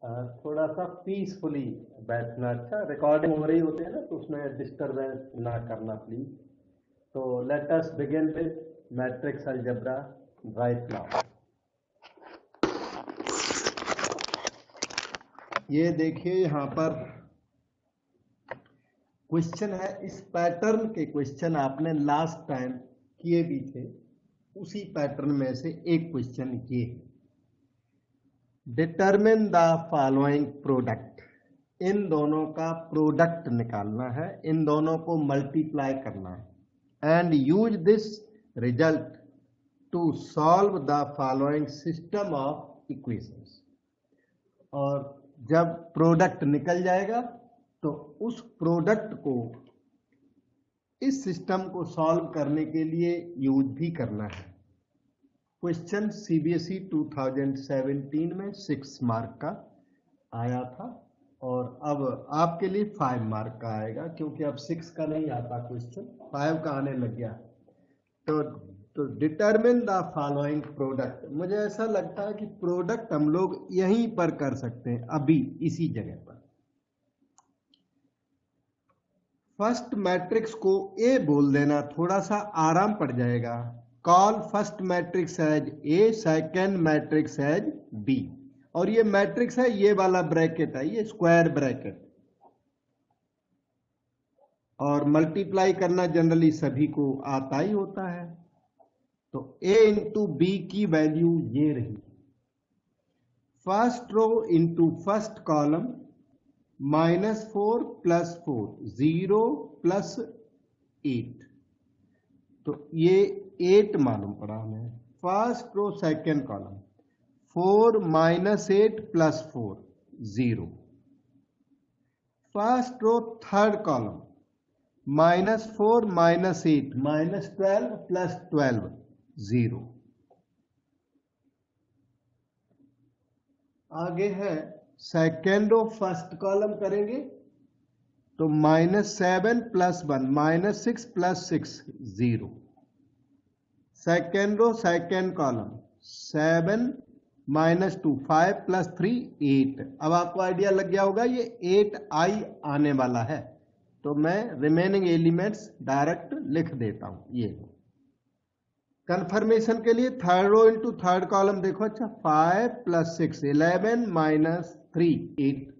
थोड़ा सा पीसफुली बैठना। अच्छा, रिकॉर्डिंग हो रही होती है ना, तो उसमें डिस्टरबेंस ना करना प्लीज। तो let us begin with matrix algebra right now. ये देखिए यहाँ पर क्वेश्चन है, इस पैटर्न के क्वेश्चन आपने लास्ट टाइम किए भी थे, उसी पैटर्न में से एक क्वेश्चन ये है। Determine the following product. इन दोनों का प्रोडक्ट निकालना है, इन दोनों को मल्टीप्लाई करना है and use this result to solve the following system of equations. और जब प्रोडक्ट निकल जाएगा तो उस प्रोडक्ट को इस सिस्टम को सॉल्व करने के लिए यूज भी करना है। क्वेश्चन सीबीएसई 2017 में 6 मार्क का आया था और अब आपके लिए 5 मार्क का आएगा, क्योंकि अब 6 का नहीं आता क्वेश्चन, 5 का आने लग गया। तो डिटरमिन द फॉलोइंग प्रोडक्ट। मुझे ऐसा लगता है कि प्रोडक्ट हम लोग यहीं पर कर सकते हैं, अभी इसी जगह पर। फर्स्ट मैट्रिक्स को ए बोल देना, थोड़ा सा आराम पड़ जाएगा। Call first matrix as A, second matrix as B. और ये मैट्रिक्स है, ये वाला ब्रैकेट है, ये स्क्वायर ब्रैकेट। और मल्टीप्लाई करना जनरली सभी को आता ही होता है। तो a इंटू बी की वैल्यू ये रही। First row into first column, -4 + 4, 0 + 8। तो ये 8 मालूम पड़ा हमें। First row second column, 4 - 8 + 4, 0। First row third column, -4 - 8, -12 + 12, 0। आगे है सेकेंड रो फर्स्ट कॉलम करेंगे तो -7 + 1, -6 + 6, 0। Second row second column, 7 - 2, 5 + 3, 8। अब आपको आइडिया लग गया होगा ये 8i आने वाला है, तो मैं रिमेनिंग एलिमेंट्स डायरेक्ट लिख देता हूं। ये कंफर्मेशन के लिए third row into third column देखो। अच्छा, 5 + 6, 11 - 3, 8।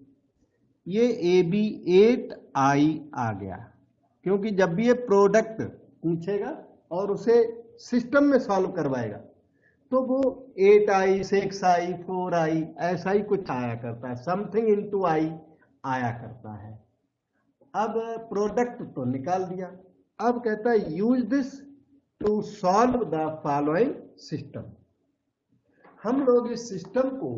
ये ए बी 8i आ गया, क्योंकि जब भी ये प्रोडक्ट पूछेगा और उसे सिस्टम में सॉल्व करवाएगा तो वो 8i, 6i, 4i ऐसा ही कुछ आया करता है, समथिंग इनटू i आया करता है। अब प्रोडक्ट तो निकाल दिया, अब कहता है use this to solve the following system. हम लोग इस सिस्टम को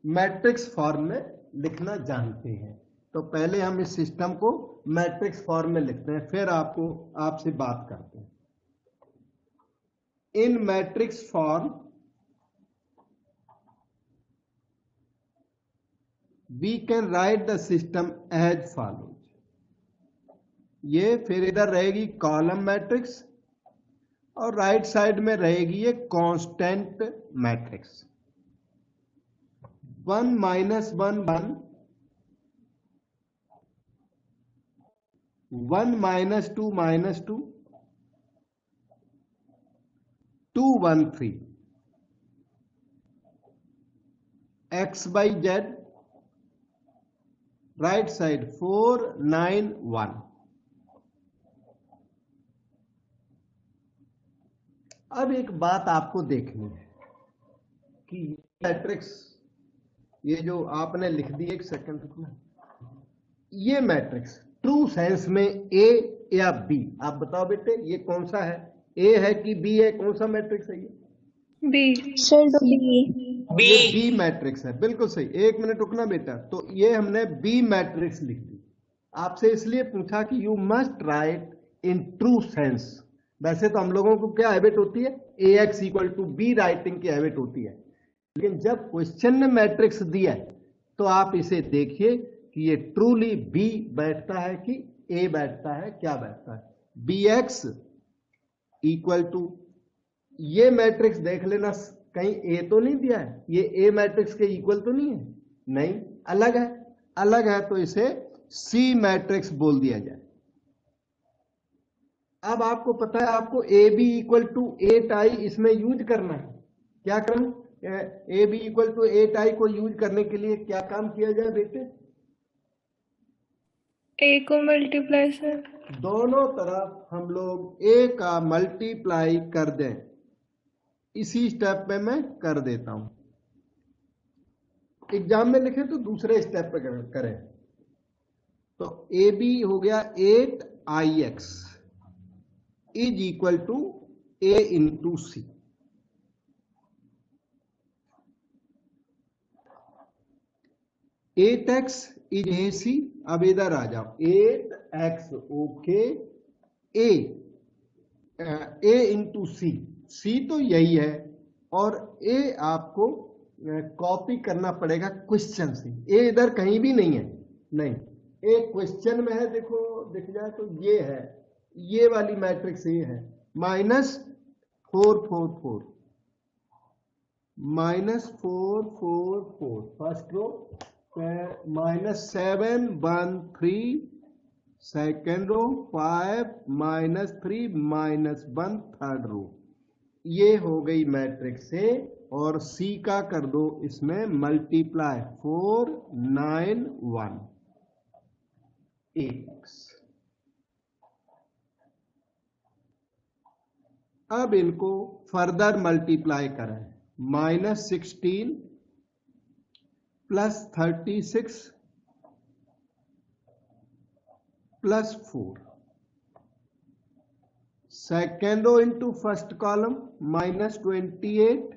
मैट्रिक्स फॉर्म में लिखना जानते हैं, तो पहले हम इस सिस्टम को मैट्रिक्स फॉर्म में लिखते हैं, फिर आपसे बात करते हैं। In matrix form we can write the system as follows. ये फिर इधर रहेगी कॉलम मैट्रिक्स और राइट साइड में रहेगी ये constant matrix. 1 - 1 1, 1 - 2 -2, 2 1 3, XYZ right side 4 9 1। अब एक बात आपको देखनी है कि मैट्रिक्स ये जो आपने लिख दी, एक सेकंड रुकना, ये मैट्रिक्स ट्रू सेंस में ए या बी, आप बताओ बेटे ये कौन सा है, ए है कि बी है? कौन सा मैट्रिक्स है ये? बी। ये बी मैट्रिक्स है, बिल्कुल सही। एक मिनट रुकना बेटा। तो ये हमने बी मैट्रिक्स लिख दी। आपसे इसलिए पूछा कि you must write in true sense. वैसे तो हम लोगों को क्या हैबिट होती है, AX = B राइटिंग की हैबिट होती है, लेकिन जब क्वेश्चन ने मैट्रिक्स दिया है तो आप इसे देखिए कि ये ट्रूली बी बैठता है कि ए बैठता है, क्या बैठता है। BX = ये मैट्रिक्स देख लेना, कहीं ए तो नहीं दिया है, ये ए मैट्रिक्स के इक्वल तो नहीं है, नहीं, अलग है। अलग है तो इसे सी मैट्रिक्स बोल दिया जाए। अब आपको पता है, आपको A B equal to 8i इसमें यूज करना है। क्या करना? A B equal to 8i को यूज करने के लिए क्या काम किया जाए बेटे? ए को मल्टीप्लाई सर। दोनों तरफ हम लोग ए का मल्टीप्लाई कर दें। इसी स्टेप पे मैं कर देता हूं। एग्जाम में लिखे तो दूसरे स्टेप पे करें। तो ए बी हो गया 8ix is equal to A into C. Eight x is A C. अब इधर आ जाओ, 8x ओके ए इंटू सी। सी तो यही है और ए आपको कॉपी करना पड़ेगा क्वेश्चन से। ए इधर कहीं भी नहीं है, नहीं, ए क्वेश्चन में है। देखो दिख जाए तो ये है, ये वाली मैट्रिक्स ये है, -4 4 4 -4 4 4 first row, -7 1 3 second row, 5 -3 -1 third row. ये हो गई मैट्रिक्स से। और सी का कर दो इसमें मल्टीप्लाई, 4 9 1 8। अब इनको फर्दर मल्टीप्लाई करें, -16 +36 +4। Second row into first column, -28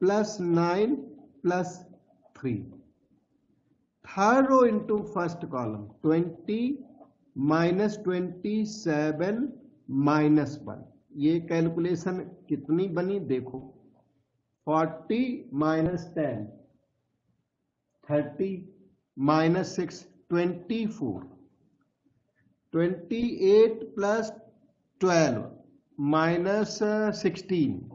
+9 +3। Third row into first column, 20 -27 -1। ये कैलकुलेशन कितनी बनी देखो, 40 -10 30 -6 24, 28 +12 -16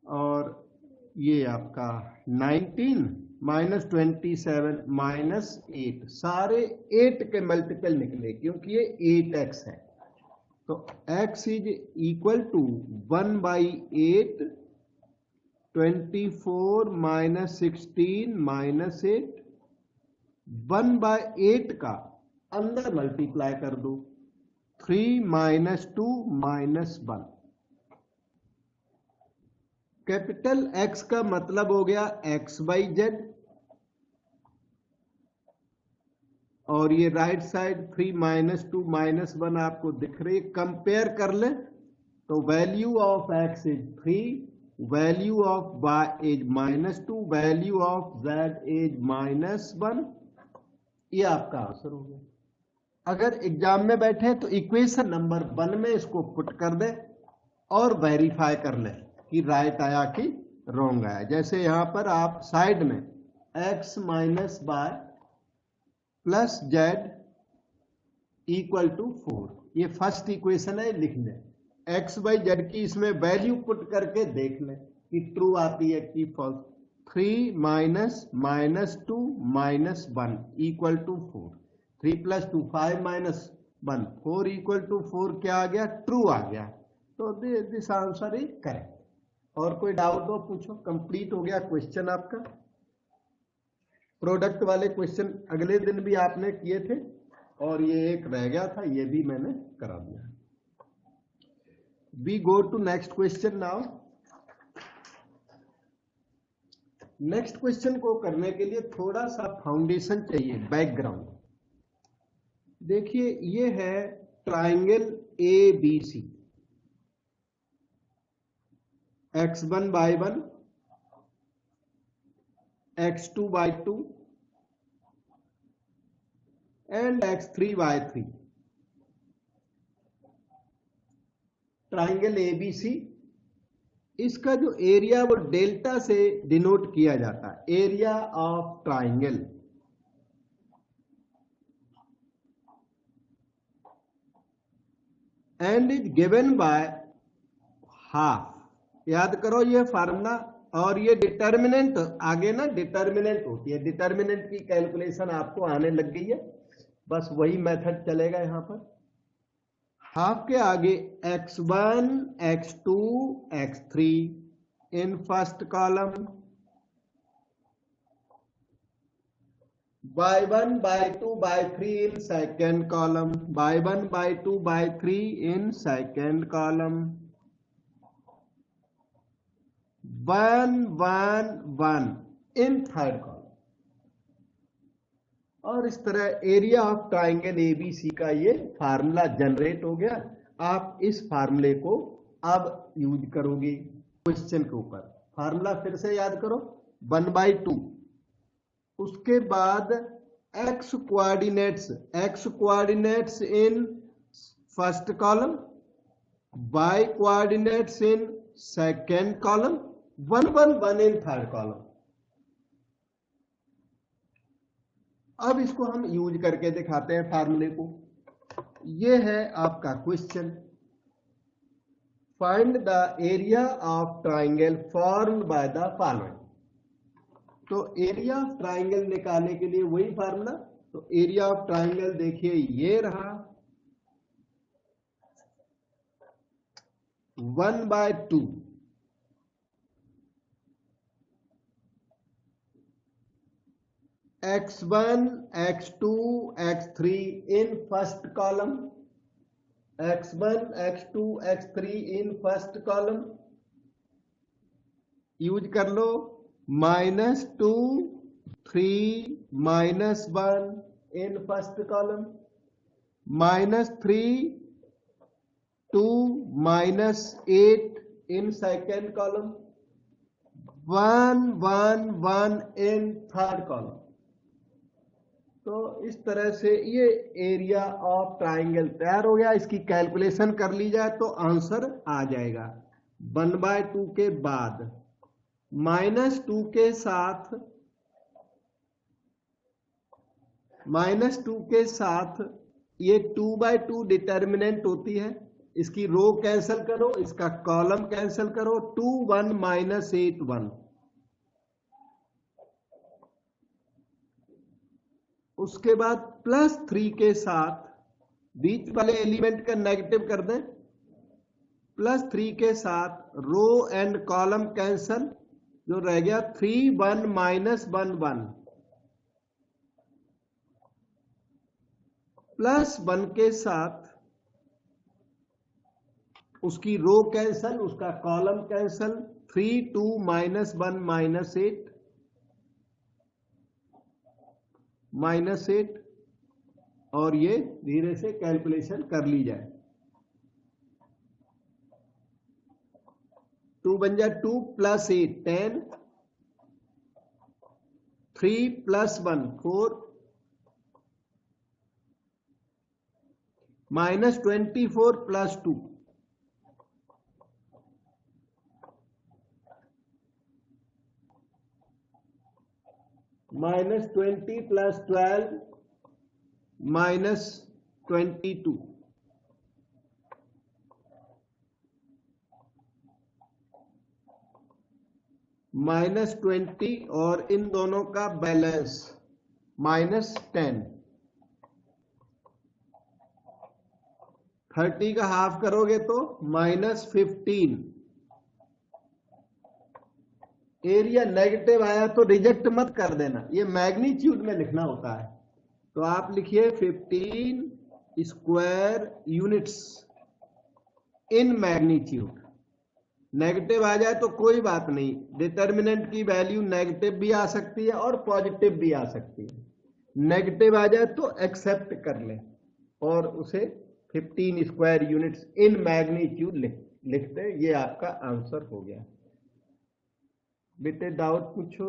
और ये आपका 19 -27 -8। सारे 8 के मल्टीपल निकले क्योंकि ये 8x है। तो x इज इक्वल टू 1/8, 24 -16 -8। 1/8 का अंदर मल्टीप्लाई कर दो, 3 -2 -1। कैपिटल X का मतलब हो गया x/z और ये राइट साइड 3 -2 -1 आपको दिख रही है। कंपेयर कर ले तो value of x is 3, value of y is -2, value of z is -1। ये आपका आंसर हो गया। अगर एग्जाम में बैठे तो इक्वेशन नंबर 1 में इसको पुट कर दे और वेरीफाई कर ले कि राइट आया कि रॉन्ग आया। जैसे यहां पर आप साइड में x - y plus z equal to 4, ये फर्स्ट इक्वेशन है, लिख ले। x/z की इसमें वैल्यू पुट करके देख ले कि ट्रू आती है कि false. 3 -2 -1 equal to 4। 3 + 2 5 -1 4 equal to 4 क्या आ गया? ट्रू आ गया। तो दिस आंसर इज करेक्ट। और कोई डाउट हो पूछो। कंप्लीट हो गया क्वेश्चन आपका। प्रोडक्ट वाले क्वेश्चन अगले दिन भी आपने किए थे और ये एक रह गया था, ये भी मैंने करा दिया। We go to next question now. Next question को करने के लिए थोड़ा सा फाउंडेशन चाहिए, बैकग्राउंड। देखिए ये है triangle ABC, x1/1 x2/2 and x3/3। Triangle ABC, इसका जो एरिया वो डेल्टा से डिनोट किया जाता है, area of triangle. And is given by half. याद करो ये फार्मूला और ये डिटर्मिनेंट आगे ना डिटर्मिनेंट होती है, डिटर्मिनेंट की कैलकुलेशन आपको आने लग गई है, बस वही मेथड चलेगा यहां पर। हाफ के आगे x1 x2 x3 in first column, y1 y2 y3 in second column, y1 y2 y3 in second column, 1 1 1 in third column। और इस तरह एरिया ऑफ ट्राइंगल एबीसी का ये फार्मूला जनरेट हो गया। आप इस फार्मूले को अब यूज करोगे क्वेश्चन के ऊपर। फार्मूला फिर से याद करो, 1/2, उसके बाद x coordinates in first column, y coordinates in second column, 1 1 1 in third column. अब इसको हम यूज करके दिखाते हैं फार्मूले को। ये है आपका question, find the area of triangle formed by the following. तो एरिया ऑफ ट्राइंगल निकालने के लिए वही फार्मूला। तो एरिया ऑफ ट्राइंगल देखिए ये रहा, 1/2 x1 x2 x3 in first column, x1 x2 x3 in first column, use कर लो, -2 3 -1 in first column, -3 2 -8 in second column, 1 1 1 in third column। तो इस तरह से ये एरिया ऑफ ट्राइंगल तैयार हो गया। इसकी कैलकुलेशन कर ली जाए तो आंसर आ जाएगा 1/2 के बाद -2 के साथ ये 2/2 डिटर्मिनेंट होती है। इसकी रो कैंसिल करो, इसका कॉलम कैंसिल करो, 2 1 -8 1। उसके बाद +3 के साथ बीच वाले एलिमेंट का नेगेटिव कर दें, +3 के साथ रो एंड कॉलम कैंसल, जो रह गया 3 1 -1 1, +1 के साथ उसकी रो कैंसल, उसका कॉलम कैंसल, 3 2 -1 -8 -8, और ये धीरे से कैलकुलेशन कर ली जाए। 2 बन जाए 2 + 8 10, 3 + 1 4, -24 + 2, -20 + 12 -22, -20 और इन दोनों का बैलेंस -10, 30 का हाफ करोगे तो -15। एरिया नेगेटिव आया तो रिजेक्ट मत कर देना, ये मैग्नीट्यूड में लिखना होता है। तो आप लिखिए 15 square units in magnitude. Negative आ जाए तो कोई बात नहीं, डिटर्मिनेंट की वैल्यू नेगेटिव भी आ सकती है और पॉजिटिव भी आ सकती है। नेगेटिव आ जाए तो एक्सेप्ट कर ले और उसे 15 स्क्वायर यूनिट्स इन मैग्नीट्यूड लिखते। ये आपका आंसर हो गया। बेटे डाउट पूछो।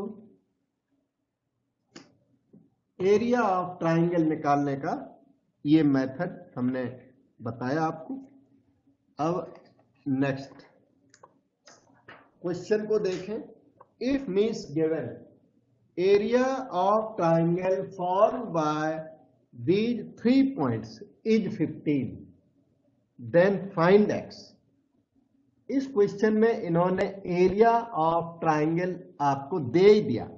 एरिया ऑफ ट्राइंगल निकालने का ये मेथड हमने बताया आपको। अब नेक्स्ट क्वेश्चन को देखें। If means given area of triangle form by these 3 points is 15, then find x। इस क्वेश्चन में इन्होंने एरिया ऑफ ट्राइंगल आपको दे ही दिया,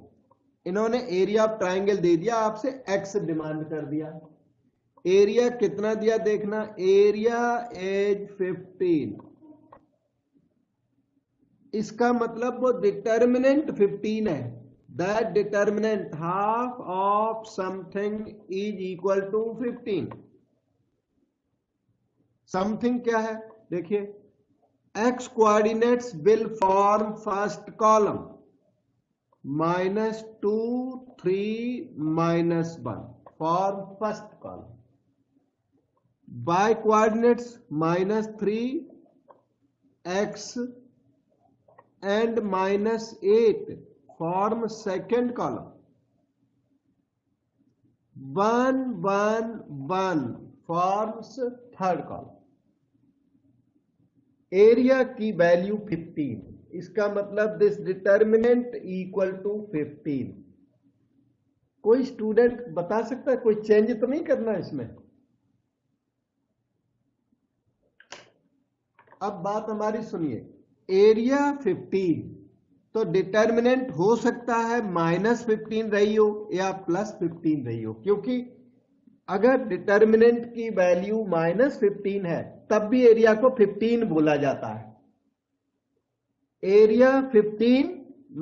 इन्होंने एरिया ऑफ ट्राइंगल दे दिया, आपसे एक्स डिमांड कर दिया। एरिया कितना दिया देखना, एरिया एज 15, इसका मतलब वो डिटर्मिनेंट 15 है, that determinant half of something is equal to 15। Something क्या है देखिए, x coordinates will form first column -2 3 -1 form first column, y coordinates -3 x and -8 form second column, 1 1 1 forms third column। Area की value 15, इसका मतलब this determinant equal to 15। कोई student बता सकता है, कोई चेंज तो नहीं करना इसमें। अब बात हमारी सुनिए, एरिया 15 तो डिटर्मिनेंट हो सकता है -15 रही हो या +15 रही हो, क्योंकि अगर डिटर्मिनेंट की वैल्यू -15 है तब भी एरिया को 15 बोला जाता है। एरिया 15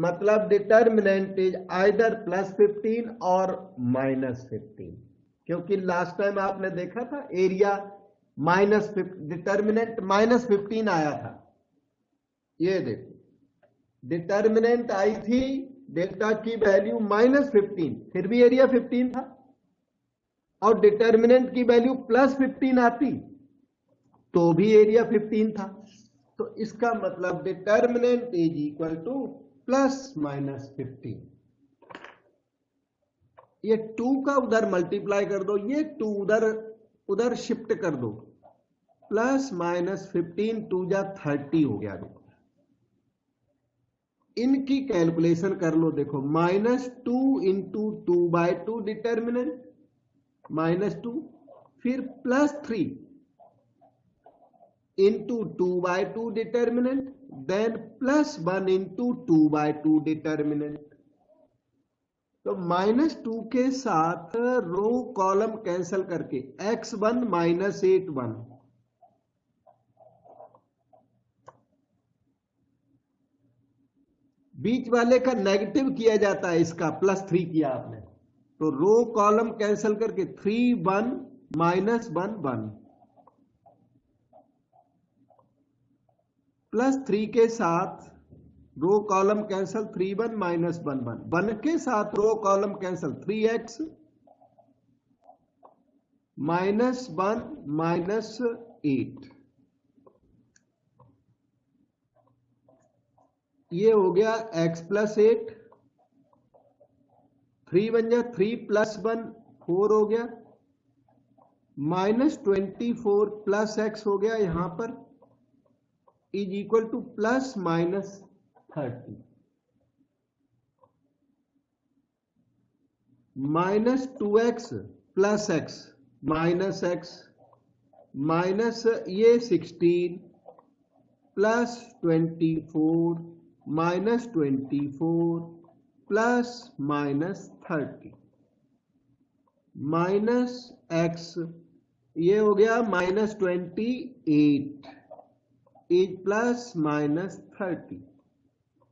मतलब डिटर्मिनेंट इज आइदर +15 और -15, क्योंकि लास्ट टाइम आपने देखा था एरिया डिटर्मिनेंट -15 आया था। ये देखो डिटर्मिनेंट आई थी डेल्टा की वैल्यू -15, फिर भी एरिया 15 था, और डिटर्मिनेंट की वैल्यू +15 आती तो भी एरिया 15 था। तो इसका मतलब डिटर्मिनेंट इज इक्वल टू ±15। ये 2 का उधर मल्टीप्लाई कर दो, ये 2 उधर शिफ्ट कर दो, ±15 2 जा 30 हो गया। देखो इनकी कैलकुलेशन कर लो, देखो -2 इंटू 2/2 डिटर्मिनेंट -2, फिर +3 into 2/2 determinant, then +1 into 2/2 determinant. तो -2 के साथ रो कॉलम कैंसिल करके x1 -8 1, बीच वाले का नेगेटिव किया जाता है, इसका +3 किया आपने, तो रो कॉलम कैंसिल करके 3 1 -1 1, +3 के साथ रो कॉलम कैंसिल 3 1 -1 1, 1 के साथ रो कॉलम कैंसिल 3x -1 -8, ये हो गया x +8, 3 1 जा 3 +1 4 हो गया, -24 प्लस x हो गया यहां पर, is equal to +-30। -2x plus x minus x minus ये 16 +24 -24 +-30 -x, ये हो गया -28 इज +-30,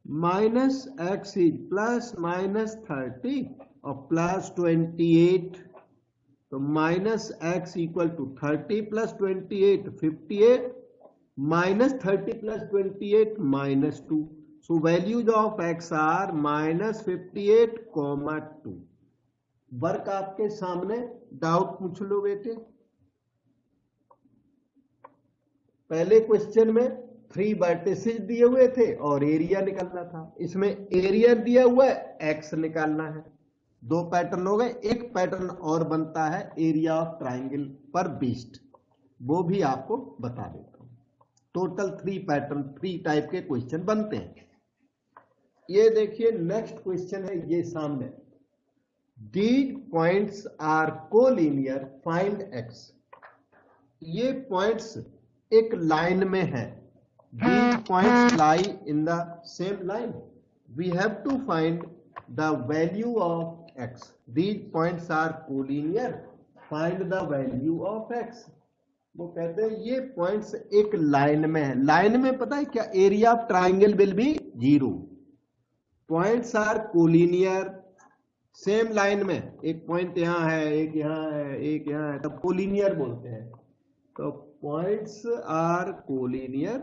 -x इज +-30 और +28, तो -x equal to 30 + 28 58, -30 + 28 -2, so values of x are -58, 2। Work आपके सामने, डाउट पूछ लो बेटे। पहले क्वेश्चन में 3 वर्टिसेस दिए हुए थे और एरिया निकालना था, इसमें एरिया दिया हुआ है, एक्स निकालना है। 2 पैटर्न हो गए, एक पैटर्न और बनता है एरिया ऑफ ट्राइंगल पर बेस्ड, वो भी आपको बता देता हूं। टोटल 3 पैटर्न 3 टाइप के क्वेश्चन बनते हैं। ये देखिए नेक्स्ट क्वेश्चन है ये सामने, these points are collinear, find x. ये पॉइंट्स एक लाइन में है, these points lie in the same line. We have to find the value of x. These points are collinear. Find the value of x. वो कहते हैं ये points एक line में है. लाइन में पता है क्या, area of triangle will be 0. Points are collinear, same line में. एक पॉइंट यहाँ है, एक यहाँ है, एक यहाँ है, तब कोलिनियर बोलते हैं. तो points are collinear,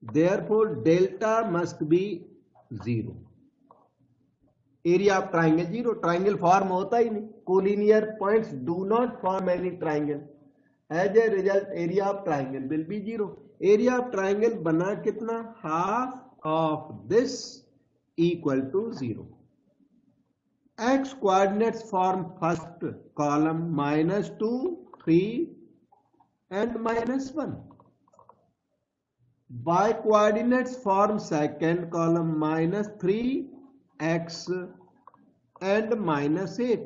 therefore delta must be 0. Area of triangle 0. Triangle form होता ही नहीं. Collinear points do not form any triangle. As a result area of triangle will be 0. Area of triangle बना कितना, half of this equal to 0. X coordinates form first column -2, 3 and -1. Y coordinates form second column -3x and -8.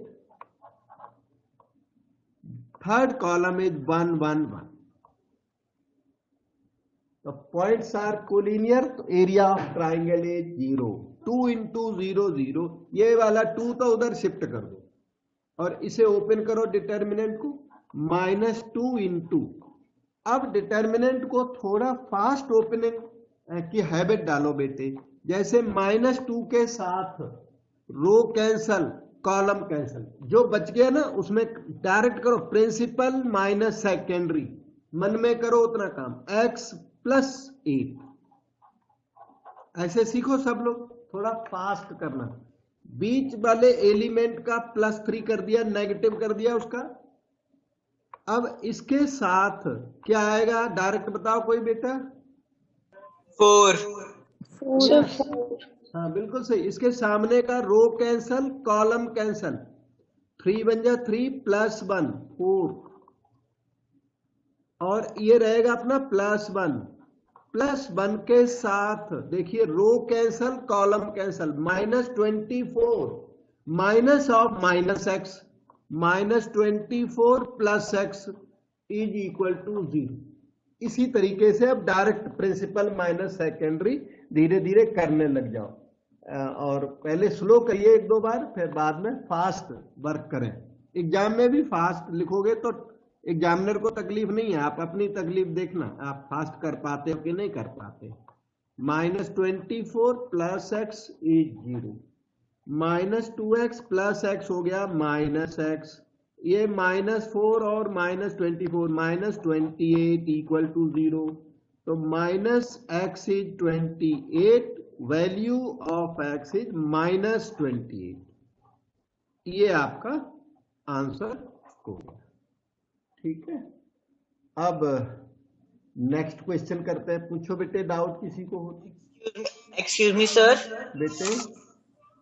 Third column is 1, 1, 1. The points are collinear, तो area of triangle is 0. 2 into 0, 0. ये वाला 2 तो उधर shift कर दो और इसे open करो डिटर्मिनेंट को. -2 into, अब डिटर्मिनेंट को थोड़ा फास्ट ओपनिंग की हैबिट डालो बेटे. जैसे -2 के साथ रो कैंसल, कॉलम कैंसल, जो बच गया ना उसमें डायरेक्ट करो प्रिंसिपल माइनस सेकेंडरी. मन में करो उतना काम. x + 8 ऐसे सीखो सब लोग, थोड़ा फास्ट करना. बीच वाले एलिमेंट का +3 कर दिया, नेगेटिव कर दिया उसका. अब इसके साथ क्या आएगा, डायरेक्ट बताओ कोई बेटा. 4. हाँ बिल्कुल सही. इसके सामने का रो कैंसल, कॉलम कैंसल. 3 बन जा 3 + 1 4. और ये रहेगा अपना +1. +1 के साथ देखिए row cancel, column cancel. -24 minus of -x, -24 + x is equal to 0. इसी तरीके से अब डायरेक्ट प्रिंसिपल माइनस सेकेंडरी धीरे धीरे करने लग जाओ. और पहले स्लो करिए 1-2 बार, फिर बाद में फास्ट वर्क करें. एग्जाम में भी फास्ट लिखोगे तो एग्जामिनर को तकलीफ नहीं है. आप अपनी तकलीफ देखना, आप फास्ट कर पाते हो कि नहीं कर पाते. -24 + x इज 0. -2x + x हो गया -x. ये -4 और -24 -28 इक्वल टू 0. तो -x is 28. Value of x is -28. ये आपका आंसर होगा. ठीक है. अब नेक्स्ट क्वेश्चन करते हैं. पूछो बेटे, डाउट किसी को हो. Excuse me sir. बेटे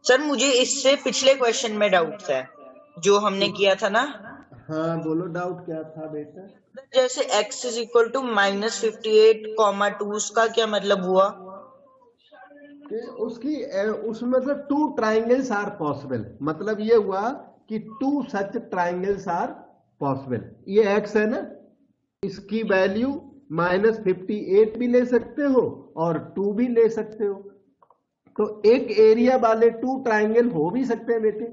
सर मुझे इससे पिछले क्वेश्चन में डाउट है जो हमने किया था ना. हाँ बोलो, डाउट क्या था बेटा. जैसे x इज इक्वल टू -58, 2 उसका क्या मतलब हुआ. उसकी उसमें मतलब 2 ट्राइंगल्स आर पॉसिबल. मतलब ये हुआ कि 2 सच ट्राइंगल्स आर पॉसिबल. ये x है ना, इसकी वैल्यू -58 भी ले सकते हो और 2 भी ले सकते हो. तो एक एरिया वाले 2 ट्राइंगल हो भी सकते हैं बेटे.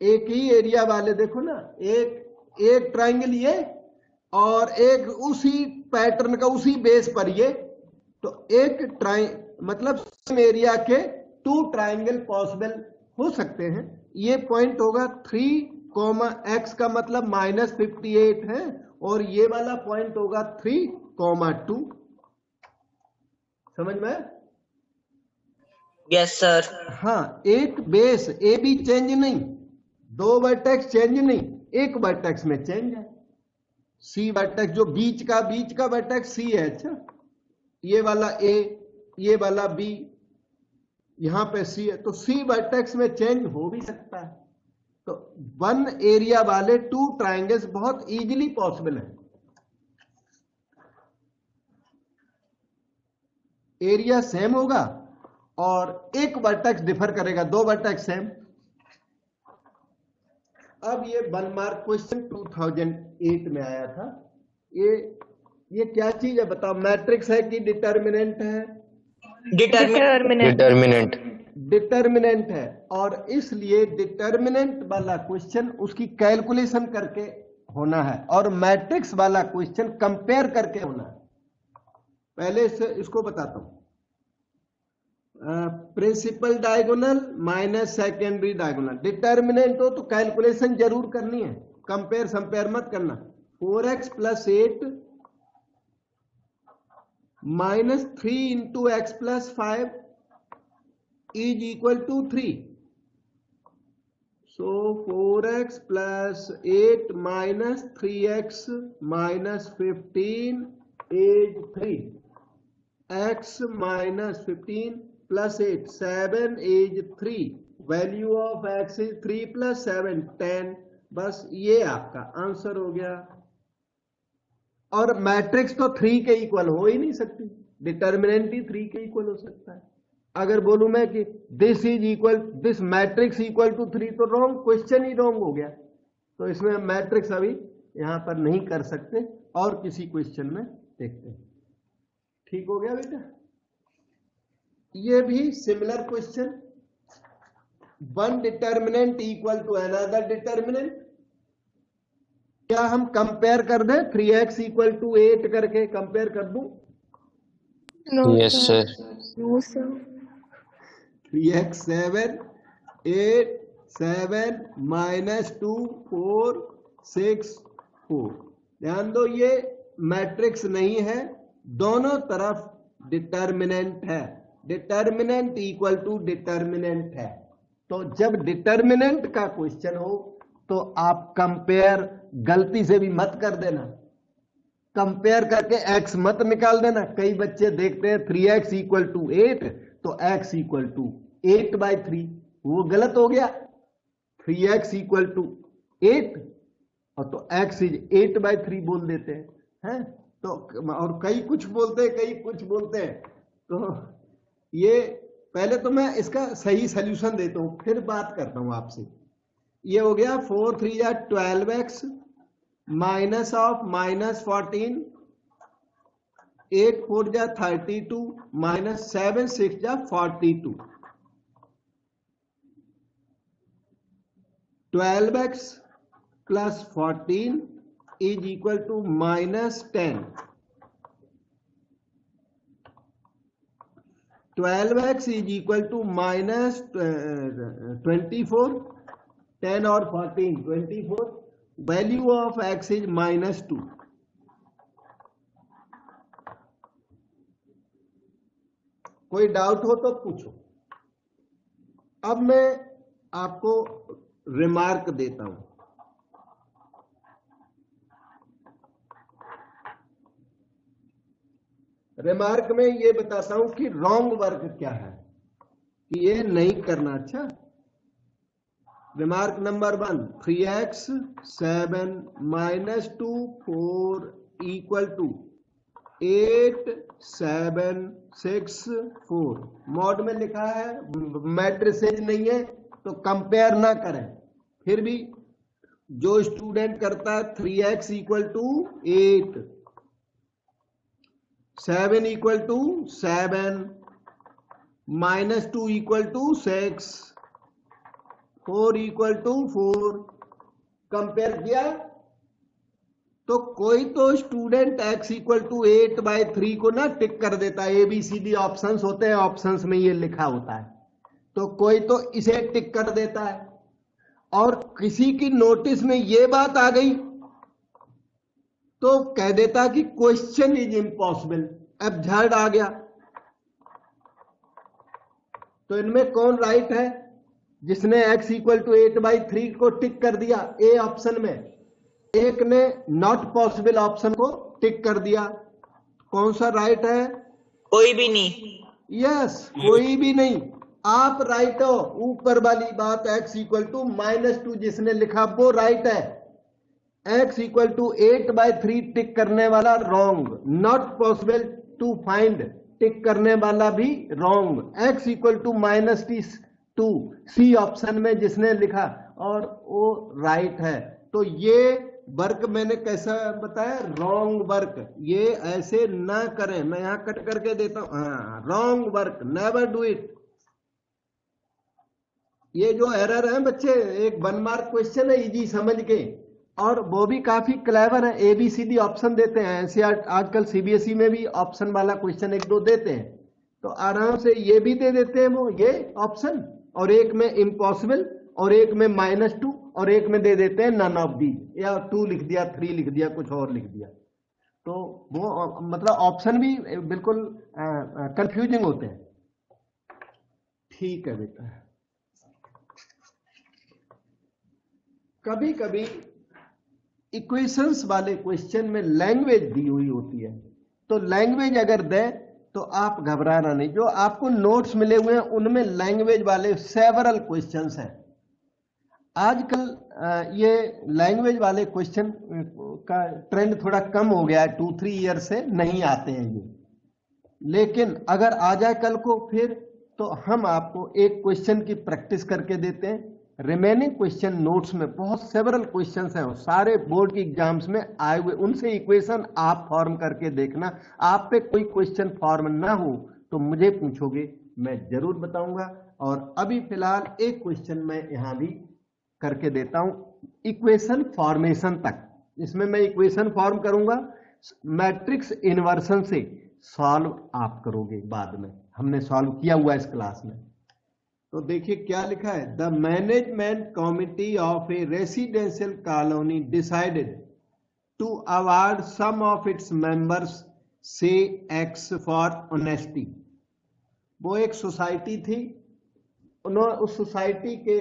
एक ही एरिया वाले देखो ना, एक ट्राइंगल ये और एक उसी पैटर्न का उसी बेस पर ये. तो एक मतलब एरिया के 2 ट्राइंगल पॉसिबल हो सकते हैं. ये पॉइंट होगा 3, x का मतलब -58 है और ये वाला पॉइंट होगा 3, 2. समझ में. Yes sir. हाँ, एक बेस ए भी चेंज नहीं, 2 वर्टेक्स चेंज नहीं, एक वर्टेक्स में चेंज है. सी वर्टेक्स जो बीच का वर्टेक्स सी है. अच्छा, ये वाला ए, ये वाला बी, यहां पे सी है. तो सी वर्टेक्स में चेंज हो भी सकता है. तो 1 एरिया वाले 2 ट्राइंगल्स बहुत इजीली पॉसिबल है. एरिया सेम होगा और एक वर्टेक्स डिफर करेगा, 2 वर्टेक्स सेम. अब ये 1 मार्क क्वेश्चन 2008 में आया था. ये ये क्या चीज है बताओ, मैट्रिक्स है कि डिटर्मिनेंट है? डिटर्मिनेंट। डिटर्मिनेंट। डिटर्मिनेंट है, और इसलिए डिटर्मिनेंट वाला क्वेश्चन उसकी कैलकुलेशन करके होना है, और मैट्रिक्स वाला क्वेश्चन कंपेयर करके होना है। पहले इसको बताता हूं। Principal diagonal minus secondary diagonal, determinant हो तो कैलकुलेशन जरूर करनी है, कंपेयर संपेयर मत करना। 4x + 8 minus 3 into x plus 5 is equal to 3। So 4x + 8 minus 3x minus 15 is 3। x minus 15 + 8 7 is 3। Value of x is 3 + 7 10। बस ये आपका आंसर हो गया। और मैट्रिक्स तो 3 के इक्वल हो ही नहीं सकती, डिटर्मिनेंट ही 3 के इक्वल हो सकता है। अगर बोलूं मैं कि दिस मैट्रिक्स इक्वल टू 3 तो रॉन्ग, क्वेश्चन ही रॉन्ग हो गया। तो इसमें मैट्रिक्स अभी यहां पर नहीं कर सकते, और किसी क्वेश्चन में देखते हैं। ठीक हो गया बेटा? ये भी similar question, one determinant equal to another determinant. क्या हम कंपेयर कर दें 3x = 8 करके कंपेयर कर दूं? No yes sir. Sir. No sir. 3x 7 8 7 minus 2 4 6 4। ध्यान दो, ये मैट्रिक्स नहीं है, दोनों तरफ डिटर्मिनेंट है। डिटर्मिनेंट इक्वल टू डिटर्मिनेंट है। तो जब डिटर्मिनेंट का क्वेश्चन हो तो आप कंपेयर गलती से भी मत कर देना, कंपेयर करके x मत निकाल देना। कई बच्चे देखते हैं 3x = 8 तो x = 8/3, वो गलत हो गया। 3x = 8 और तो x इज 8/3 बोल देते हैं। तो और कई कुछ बोलते हैं। तो ये पहले तो मैं इसका सही सल्यूशन देता हूं, फिर बात करता हूं आपसे। ये हो गया 4 3 या 12x माइनस ऑफ माइनस 14 8 4 जा 32 माइनस 7 6 जा 42। 12x + 14 is equal to -10। 12x is equal to -24। 10 और 14 24। Value of x is -2। कोई डाउट हो तो पूछो। अब मैं आपको रिमार्क देता हूं। रिमार्क में ये बताता हूं कि रॉन्ग वर्क क्या है, कि ये नहीं करना। अच्छा, रिमार्क नंबर 1, 3x 7 -2 4 = 8 7 6 4। मॉड में लिखा है, मैट्रिसेज नहीं है तो कंपेयर ना करें। फिर भी जो स्टूडेंट करता है 3x = 8 7 = 7 -2 = 6 4 = 4 कंपेयर किया तो कोई तो स्टूडेंट x = 8/3 को ना टिक कर देता है। ABCD ऑप्शंस होते हैं, ऑप्शंस में ये लिखा होता है, तो कोई तो इसे टिक कर देता है। और किसी की नोटिस में ये बात आ गई तो कह देता कि क्वेश्चन इज इम्पॉसिबल। अब झड़ आ गया। तो इनमें कौन राइट है? जिसने x = 8/3 को टिक कर दिया ए ऑप्शन में, एक ने नॉट पॉसिबल ऑप्शन को टिक कर दिया। कौन सा राइट है? कोई भी नहीं। यस, कोई भी नहीं। आप राइट हो। ऊपर वाली बात x = -2 जिसने लिखा वो राइट है। x = 8/3 टिक करने वाला wrong. Not possible to find tick करने वाला भी रॉन्ग। x = -2 सी ऑप्शन में जिसने लिखा और वो राइट है। तो ये वर्क मैंने कैसा बताया, रॉन्ग वर्क, ये ऐसे ना करें, मैं यहां कट करके देता हूं, हाँ, wrong work, never do it. ये जो एरर है बच्चे, एक 1 मार्क क्वेश्चन है, इजी समझ के, और वो भी काफी क्लेवर है, ABCD ऑप्शन देते हैं, ऐसे आजकल CBSE में भी ऑप्शन वाला क्वेश्चन 1-2 देते हैं, तो आराम से ये भी दे देते हैं वो ये ऑप्शन, और एक में इम्पॉसिबल, और एक में -2, और एक में दे देते हैं नन ऑफ दीज, या 2 लिख दिया, 3 लिख दिया, कुछ और लिख दिया, तो वो मतलब ऑप्शन भी बिल्कुल कंफ्यूजिंग होते हैं। ठीक है बेटा, कभी कभी इक्वेशंस वाले क्वेश्चन में लैंग्वेज दी हुई होती है, तो लैंग्वेज अगर दे तो आप घबराना नहीं, जो आपको नोट्स मिले हुए हैं उनमें लैंग्वेज वाले सेवरल क्वेश्चंस हैं। आजकल ये लैंग्वेज वाले क्वेश्चन का ट्रेंड थोड़ा कम हो गया है, 2-3 ईयर से नहीं आते हैं ये, लेकिन अगर आ जाए कल को फिर, तो हम आपको एक क्वेश्चन की प्रैक्टिस करके देते हैं। रिमेनिंग क्वेश्चन नोट्स में बहुत सेवरल क्वेश्चंस हैं, सारे बोर्ड की एग्जाम्स में आए हुए, उनसे इक्वेशन आप फॉर्म करके देखना। आप पे कोई क्वेश्चन फॉर्म ना हो तो मुझे पूछोगे, मैं जरूर बताऊंगा। और अभी फिलहाल एक क्वेश्चन मैं यहां भी करके देता हूं, इक्वेशन फॉर्मेशन तक। इसमें मैं इक्वेशन फॉर्म करूंगा, मैट्रिक्स इन्वर्सन से सॉल्व आप करोगे बाद में, हमने सॉल्व किया हुआ इस क्लास में। तो देखिए क्या लिखा है, the management committee of a residential colony decided to award some of its members से X फॉर ऑनेस्टी। वो एक सोसाइटी थी, उन्होंने उस सोसाइटी के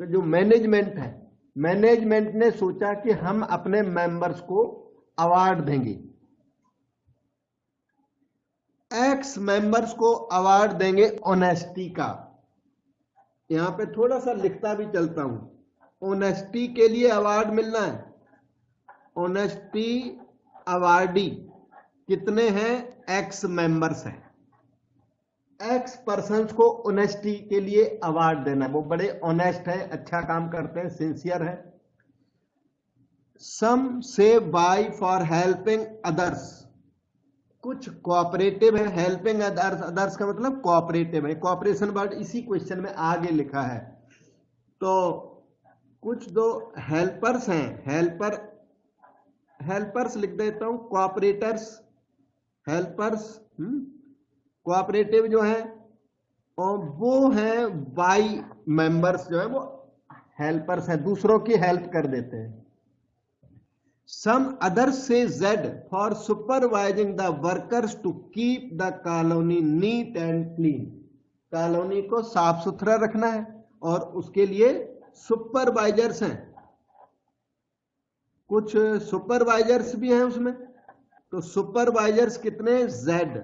जो मैनेजमेंट है, मैनेजमेंट ने सोचा कि हम अपने मेंबर्स को अवार्ड देंगे, X मेंबर्स को अवार्ड देंगे ऑनेस्टी का। यहां पे थोड़ा सा लिखता भी चलता हूं, ऑनेस्टी के लिए अवार्ड मिलना है, ऑनेस्टी अवार्डी कितने हैं, X मेंबर्स हैं, X पर्सन्स को ऑनेस्टी के लिए अवार्ड देना है, वो बड़े ऑनेस्ट है, अच्छा काम करते हैं, सिंसियर है। सम से बाय फॉर हेल्पिंग अदर्स, कुछ कोऑपरेटिव है, हेल्पिंग अदर्स, अदर्स का मतलब कोऑपरेटिव है, कोऑपरेशन वर्ड इसी क्वेश्चन में आगे लिखा है। तो कुछ दो हेल्पर्स हैं, हेल्पर्स लिख देता हूं, कोऑपरेटर्स, हेल्पर्स, कोऑपरेटिव जो है, और वो है बाई मेंबर्स जो है वो हेल्पर्स हैं, दूसरों की हेल्प कर देते हैं। Some others say Z for supervising the workers to keep the colony neat and clean. Colony को साफ सुथरा रखना है और उसके लिए सुपरवाइजर्स हैं, कुछ सुपरवाइजर्स भी हैं उसमें। तो सुपरवाइजर्स कितने, Z,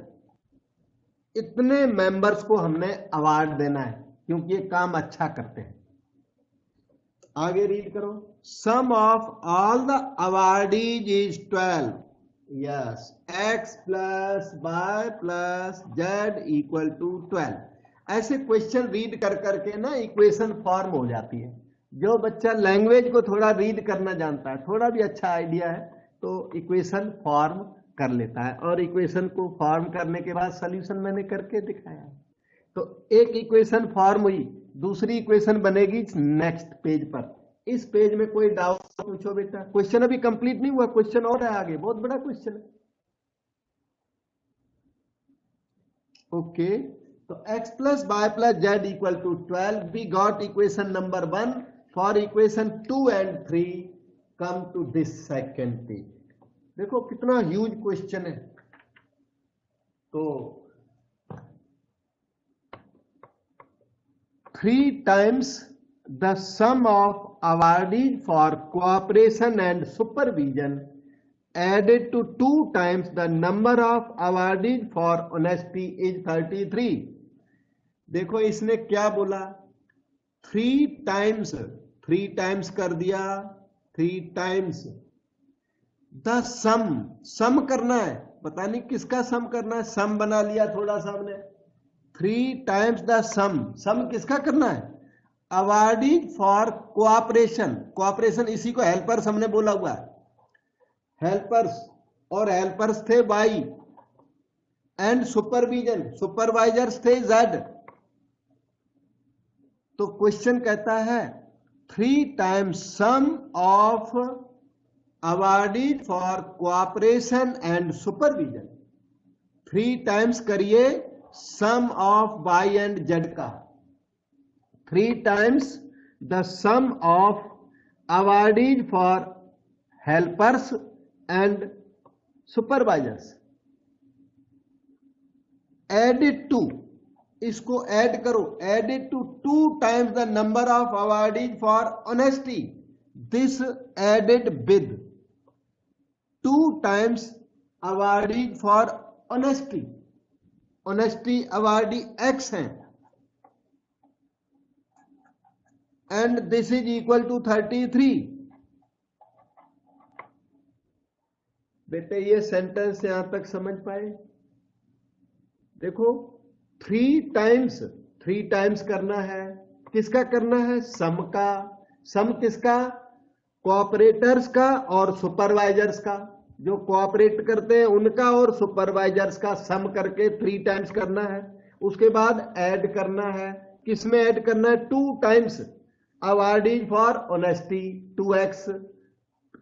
इतने मेंबर्स को हमने अवार्ड देना है क्योंकि ये काम अच्छा करते हैं। आगे रीड करो, sum of all the awardees is 12, yes, X plus Y plus Z equal to 12। ऐसे क्वेश्चन रीड कर करके ना इक्वेशन फॉर्म हो जाती है। जो बच्चा लैंग्वेज को थोड़ा रीड करना जानता है, थोड़ा भी अच्छा आइडिया है, तो इक्वेशन फॉर्म कर लेता है, और इक्वेशन को फॉर्म करने के बाद सॉल्यूशन मैंने करके दिखाया। तो एक इक्वेशन फॉर्म हुई, दूसरी इक्वेशन बनेगी नेक्स्ट पेज पर। इस पेज में कोई डाउट पूछो बेटा, क्वेश्चन अभी कंप्लीट नहीं हुआ, क्वेश्चन और है आगे, बहुत बड़ा क्वेश्चन है। ओके, तो X plus Y plus Z equal to 12, we got equation number 1। For equation 2 and 3 come to this second page. देखो कितना ह्यूज क्वेश्चन है। तो 3 times the sum of awardees for cooperation and supervision added to 2 times the number of awardees for honesty is 33। देखो इसने क्या बोला, 3 times कर दिया, 3 times द सम करना है, पता नहीं किसका सम करना है, सम बना लिया थोड़ा सा हमने। 3 times द सम किसका करना है, अवार्डी फॉर कोऑपरेशन, कोऑपरेशन इसी को हेल्पर्स हमने बोला हुआ है, हेल्पर्स, और हेल्पर्स थे वाई, एंड सुपरविजन, सुपरवाइजर्स थे जेड। तो क्वेश्चन कहता है 3 times sum of awarded for cooperation and supervision. 3 times करिए sum of Y and Z का, 3 times the sum of awarded for helpers and supervisors. Added to, इसको add करो, added to 2 times the number of awarded for honesty. This added with 2 times awarded for honesty. Honesty awardee X है, and this is equal to 33। बेटे ये sentence यहां तक समझ पाए? देखो 3 टाइम्स करना है, किसका करना है? सम का। सम किसका? कोऑपरेटर्स का और सुपरवाइजर्स का। जो कोऑपरेट करते हैं उनका और सुपरवाइजर्स का सम करके 3 टाइम्स करना है। उसके बाद ऐड करना है, किसमें ऐड करना है? 2 times awardees for honesty 2x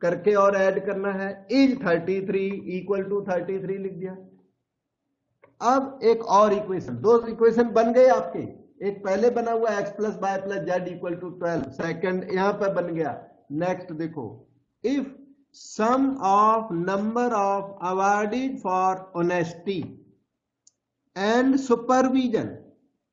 करके और ऐड करना है, इज 33 इक्वल टू 33 लिख दिया। अब एक और इक्वेशन, 2 इक्वेशन बन गए आपके। एक पहले बना हुआ x plus Y plus Z equal to 12, second यहां पर बन गया। नेक्स्ट देखो, if sum of number of awarded for honesty and supervision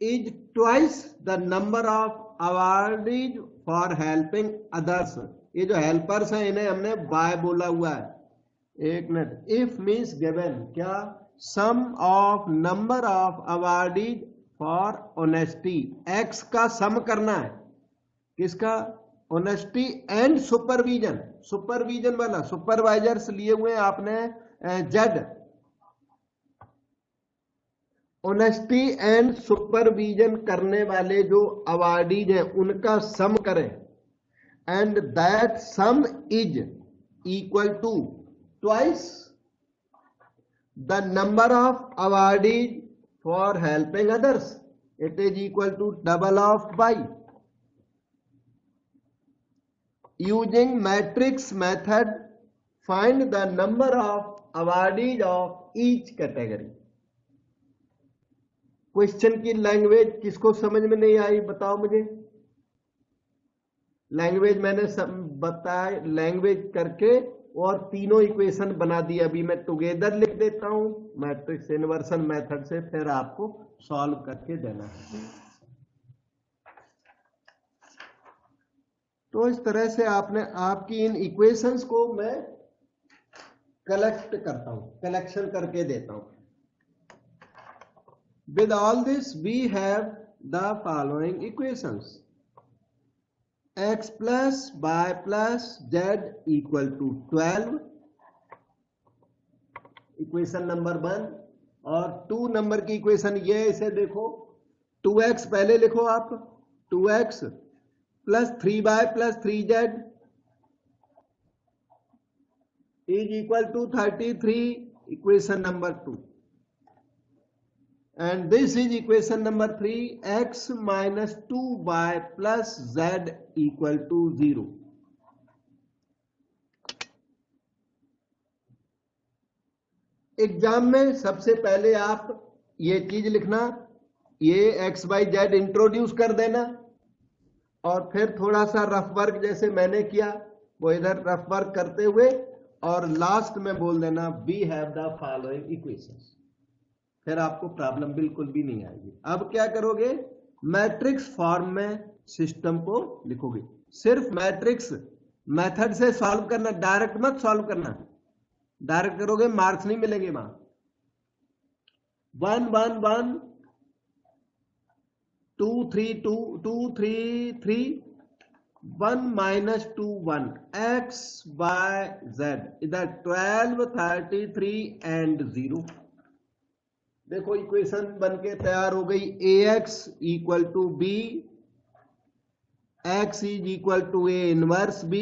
is twice the number of awarded for helping others. ये जो हेल्पर्स हैं इन्हें हमने बाय बोला हुआ है। एक मिनट, इफ मीन्स गिवन, क्या? Sum of number of awarded for honesty, X का सम करना है, किसका? ऑनेस्टी एंड सुपरविजन, सुपरविजन वाला, सुपरवाइजर्स लिए हुए आपने जेड। ऑनेस्टी एंड सुपरविजन करने वाले जो अवार्डीज हैं उनका सम करें, and that sum is equal to twice the number of awardees for helping others. It is equal to double of y. Using matrix method, find the number of awardees of each category. Question की language किसको समझ में नहीं आई बताओ मुझे। Language मैंने बताया, language करके और तीनों इक्वेशन बना दी। अभी मैं टुगेदर लिख देता हूं मैट्रिक्स इन्वर्सन मेथड से, फिर आपको सॉल्व करके देना है। तो इस तरह से आपने आपकी इन इक्वेशंस को मैं कलेक्ट करता हूं, कलेक्शन करके देता हूं। With all this we have the following equations, x plus y plus z equal to 12, equation number 1। और 2 नंबर की इक्वेशन ये, इसे देखो 2x पहले लिखो आप, 2x plus 3y plus 3z is equal to 33, equation number 2। And this is equation number 3, x minus 2y plus z equal to 0. Exam में सबसे पहले आप ये चीज लिखना, ये x y z इंट्रोड्यूस कर देना, और फिर थोड़ा सा रफ वर्क जैसे मैंने किया वो इधर रफ वर्क करते हुए, और लास्ट में बोल देना we have the following equations. फिर आपको प्रॉब्लम बिल्कुल भी नहीं आएगी। अब क्या करोगे? मैट्रिक्स फॉर्म में सिस्टम को लिखोगे। सिर्फ मैट्रिक्स मेथड से सॉल्व करना, डायरेक्ट मत सॉल्व करना। डायरेक्ट करोगे मार्क्स नहीं मिलेंगे वहां। 1 1 1 2 3 2 2 3 3 1 minus 2 1, x y z, इधर 12 33 एंड 0। देखो इक्वेशन बनके तैयार हो गई। ax equal to b, x is equal to a inverse b,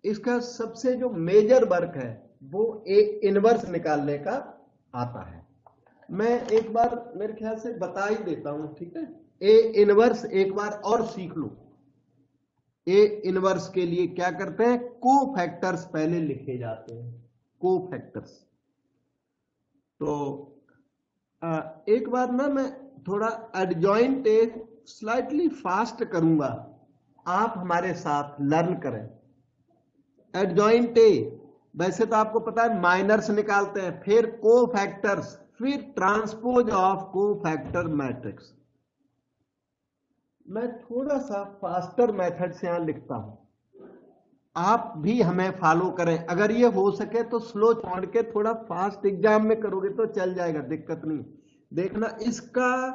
इसका सबसे जो मेजर वर्क है वो ए इनवर्स निकालने का आता है। मैं एक बार मेरे ख्याल से बता ही देता हूं, ठीक है। ए इनवर्स एक बार और सीख लो। ए इनवर्स के लिए क्या करते हैं, को फैक्टर्स पहले लिखे जाते हैं, को फैक्टर्स। तो एक बार ना मैं थोड़ा एडजॉइंट ए स्लाइटली फास्ट करूंगा, आप हमारे साथ लर्न करें। एडजॉइंट ए वैसे तो आपको पता है माइनर्स निकालते हैं, फिर को फैक्टर्स, फिर ट्रांसपोज ऑफ को फैक्टर मैट्रिक्स। मैं थोड़ा सा फास्टर मेथड से यहां लिखता हूं, आप भी हमें फॉलो करें। अगर ये हो सके तो स्लो छोड़ के थोड़ा फास्ट एग्जाम में करोगे तो चल जाएगा, दिक्कत नहीं। देखना, इसका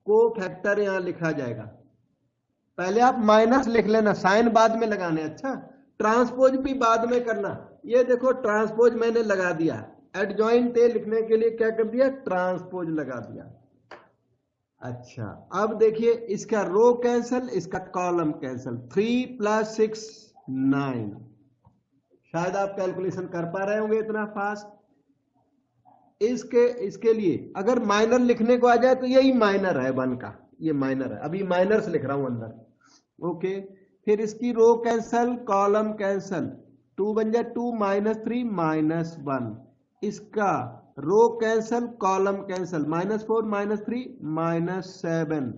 को फैक्टर यहां लिखा जाएगा, पहले आप माइनस लिख लेना, साइन बाद में लगाने। अच्छा, ट्रांसपोज भी बाद में करना। ये देखो ट्रांसपोज मैंने लगा दिया, एडजॉइंट ए लिखने के लिए क्या कर दिया, ट्रांसपोज लगा दिया। अच्छा, अब देखिए इसका रो कैंसल, इसका कॉलम कैंसल। 3 + 6 9। शायद आप कैलकुलेशन कर पा रहे होंगे इतना फास्ट। इसके लिए अगर माइनर लिखने को आ जाए तो यही माइनर है 1 का, ये माइनर है, अभी माइनर्स लिख रहा हूं अंदर। ओके, फिर इसकी रो कैंसल, कॉलम कैंसल। 2 बन जाए 2 - 3 - 1। इसका रो कैंसल, कॉलम कैंसल। -4 - 3 - 7।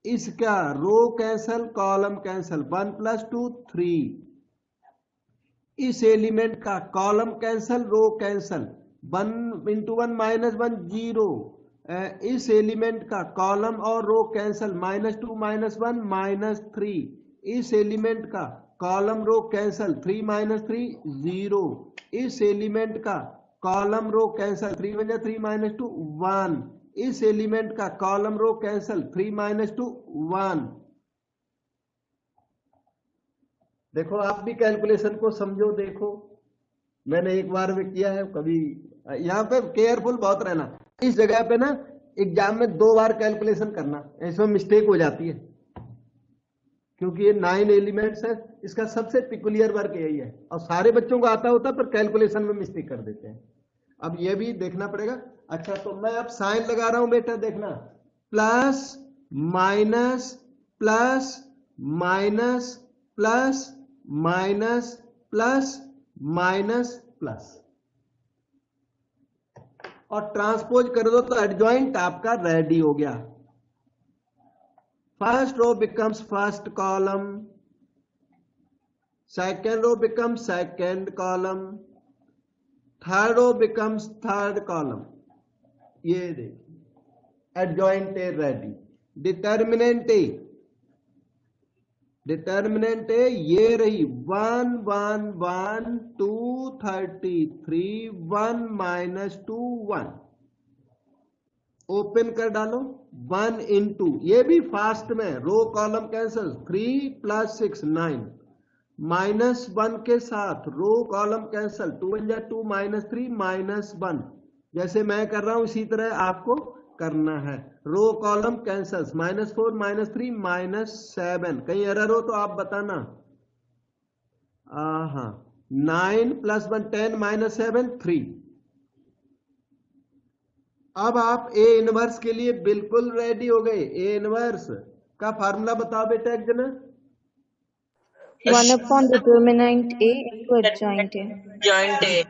इसका रो कैंसल, कॉलम कैंसल। 1 + 2 3। इस एलिमेंट का कॉलम कैंसल, रो कैंसल। 1 × 1 - 1 0। इस एलिमेंट का कॉलम और रो कैंसल। -2 - 1 -3। इस एलिमेंट का कॉलम रो कैंसल। 3 - 3 0। इस एलिमेंट का कॉलम रो कैंसल। 3 बन जाए 3 - 2 1। इस एलिमेंट का कॉलम रो कैंसल। 3 - 2 1। देखो आप भी कैलकुलेशन को समझो। देखो मैंने एक बार में किया है, कभी यहाँ पे केयरफुल बहुत रहना। इस जगह पे ना एग्जाम में 2 बार कैलकुलेशन करना, इसमें मिस्टेक हो जाती है, क्योंकि ये 9 एलिमेंट्स है। इसका सबसे पिकुलियर वर्क यही है, और सारे बच्चों को आता होता पर कैलकुलेशन में मिस्टेक कर देते हैं। अब ये भी देखना पड़ेगा। अच्छा, तो मैं अब साइन लगा रहा हूं बेटा, देखना, plus minus plus minus plus minus plus minus plus, और ट्रांसपोज कर दो तो एडजॉइंट आपका रेडी हो गया। First row becomes first column, second row becomes second column, third row becomes third column. ये देखिए adjoint A ready. Determinant A ये रही 1 1 1 2 33 1 - 2 1। ओपन कर डालो, 1 × ये भी फास्ट में, रो कॉलम कैंसल। 3 + 6 9। -1 के साथ रो कॉलम कैंसल। 2 बन जाए 2 - 3 -1। जैसे मैं कर रहा हूं इसी तरह आपको करना है। Row column cancel. -4 - 3 -7। कहीं एरर हो तो आप बताना। हाँ, 9 + 1 10 - 7 3। अब आप ए इनवर्स के लिए बिल्कुल रेडी हो गए। ए इनवर्स का फार्मूला बताओ बेटा एक जना। 1/determinant A into adjoint A. Joint A.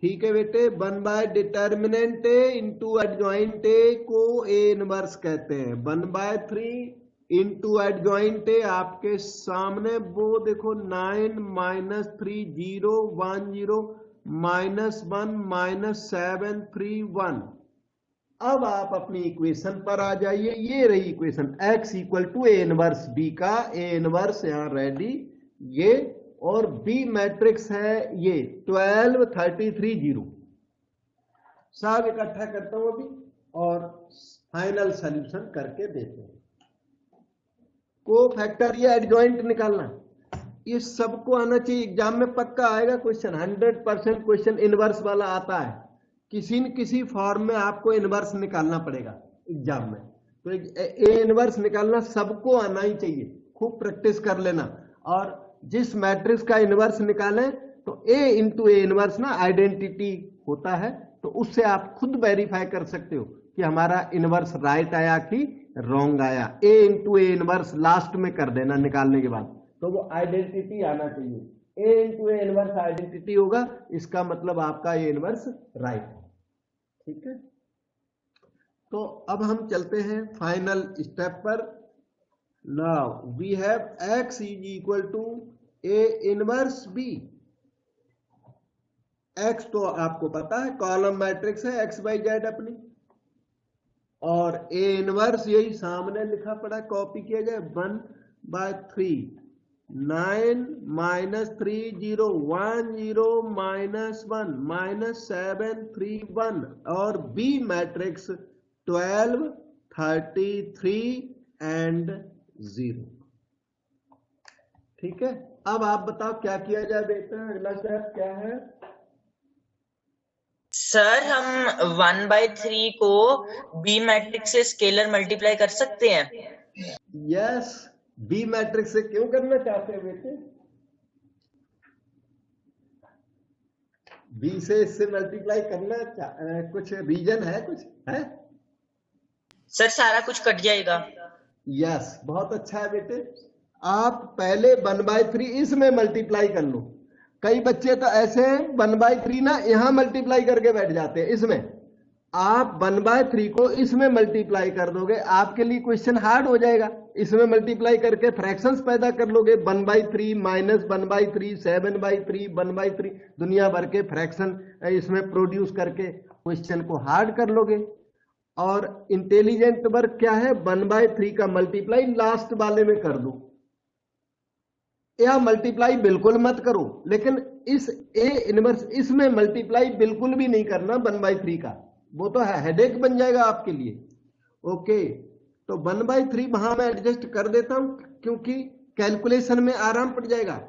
ठीक है बेटे, 1/determinant A into adjoint A को ए इनवर्स कहते हैं। 1/3 इंटू एडजॉइंट ए आपके सामने वो देखो 9 - 3 0 1 0 -1 -7 3 1। अब आप अपनी इक्वेशन पर आ जाइए। ये रही equation, x = A inverse B का A इनवर्स यहां रेडी, ये, और B मैट्रिक्स है ये 12 33 0। सब इकट्ठा करता हूं अभी और फाइनल सॉल्यूशन करके देते हैं। को फैक्टर या एडजॉइंट निकालना, ये सबको आना चाहिए, एग्जाम में पक्का आएगा क्वेश्चन। 100% क्वेश्चन इनवर्स वाला आता है, किसी न किसी फॉर्म में आपको इनवर्स निकालना पड़ेगा एग्जाम में। तो ए इनवर्स निकालना सबको आना ही चाहिए, खूब प्रैक्टिस कर लेना। और जिस मैट्रिक्स का इनवर्स निकालें तो A इंटू ए इनवर्स ना आइडेंटिटी होता है, तो उससे आप खुद वेरीफाई कर सकते हो कि हमारा इनवर्स राइट आया कि रॉन्ग आया। A into A inverse last में कर देना निकालने के बाद, तो वो आइडेंटिटी आना चाहिए। A into A inverse identity होगा, इसका मतलब आपका ए इनवर्स राइट है। ठीक है, तो अब हम चलते हैं फाइनल स्टेप पर। Now we have x is equal to A inverse b। x तो आपको पता है कॉलम मैट्रिक्स है x बाई जेड अपनी, और ए इनवर्स यही सामने लिखा पड़ा, कॉपी किया जाए 1/3 9 माइनस 3 0 1 0 माइनस 1 माइनस 7 3 1, और बी मैट्रिक्स 12 33 एंड 0। ठीक है, अब आप बताओ क्या किया जाए बेटा, अगला स्टेप क्या है? सर हम 1/3 को बी मैट्रिक्स से स्केलर मल्टीप्लाई कर सकते हैं? यस, बी मैट्रिक्स से क्यों करना चाहते हैं बेटे? बी से इससे मल्टीप्लाई करना कुछ रीजन है, कुछ है? सर सारा कुछ कट जाएगा। यस, बहुत अच्छा है बेटे। आप पहले 1/3 इसमें मल्टीप्लाई कर लो। कई बच्चे तो ऐसे 1/3 ना यहां मल्टीप्लाई करके बैठ जाते हैं। इसमें आप 1/3 को इसमें मल्टीप्लाई कर दोगे, आपके लिए क्वेश्चन हार्ड हो जाएगा। इसमें मल्टीप्लाई करके फ्रैक्शंस पैदा कर लोगे, 1/3 माइनस 1/3 7/3 1/3, दुनिया भर के फ्रैक्शन इसमें प्रोड्यूस करके क्वेश्चन को हार्ड कर लोगे। और इंटेलिजेंट वर्क क्या है, 1/3 का मल्टीप्लाई लास्ट वाले में कर दो, या मल्टीप्लाई बिल्कुल मत करो, लेकिन इस ए इनवर्स इसमें मल्टीप्लाई बिल्कुल भी नहीं करना 1/3 का, वो तो हेडेक बन जाएगा आपके लिए। ओके, तो 1/3 वहां मैं एडजस्ट कर देता हूं क्योंकि कैलकुलेशन में आराम पड़ जाएगा।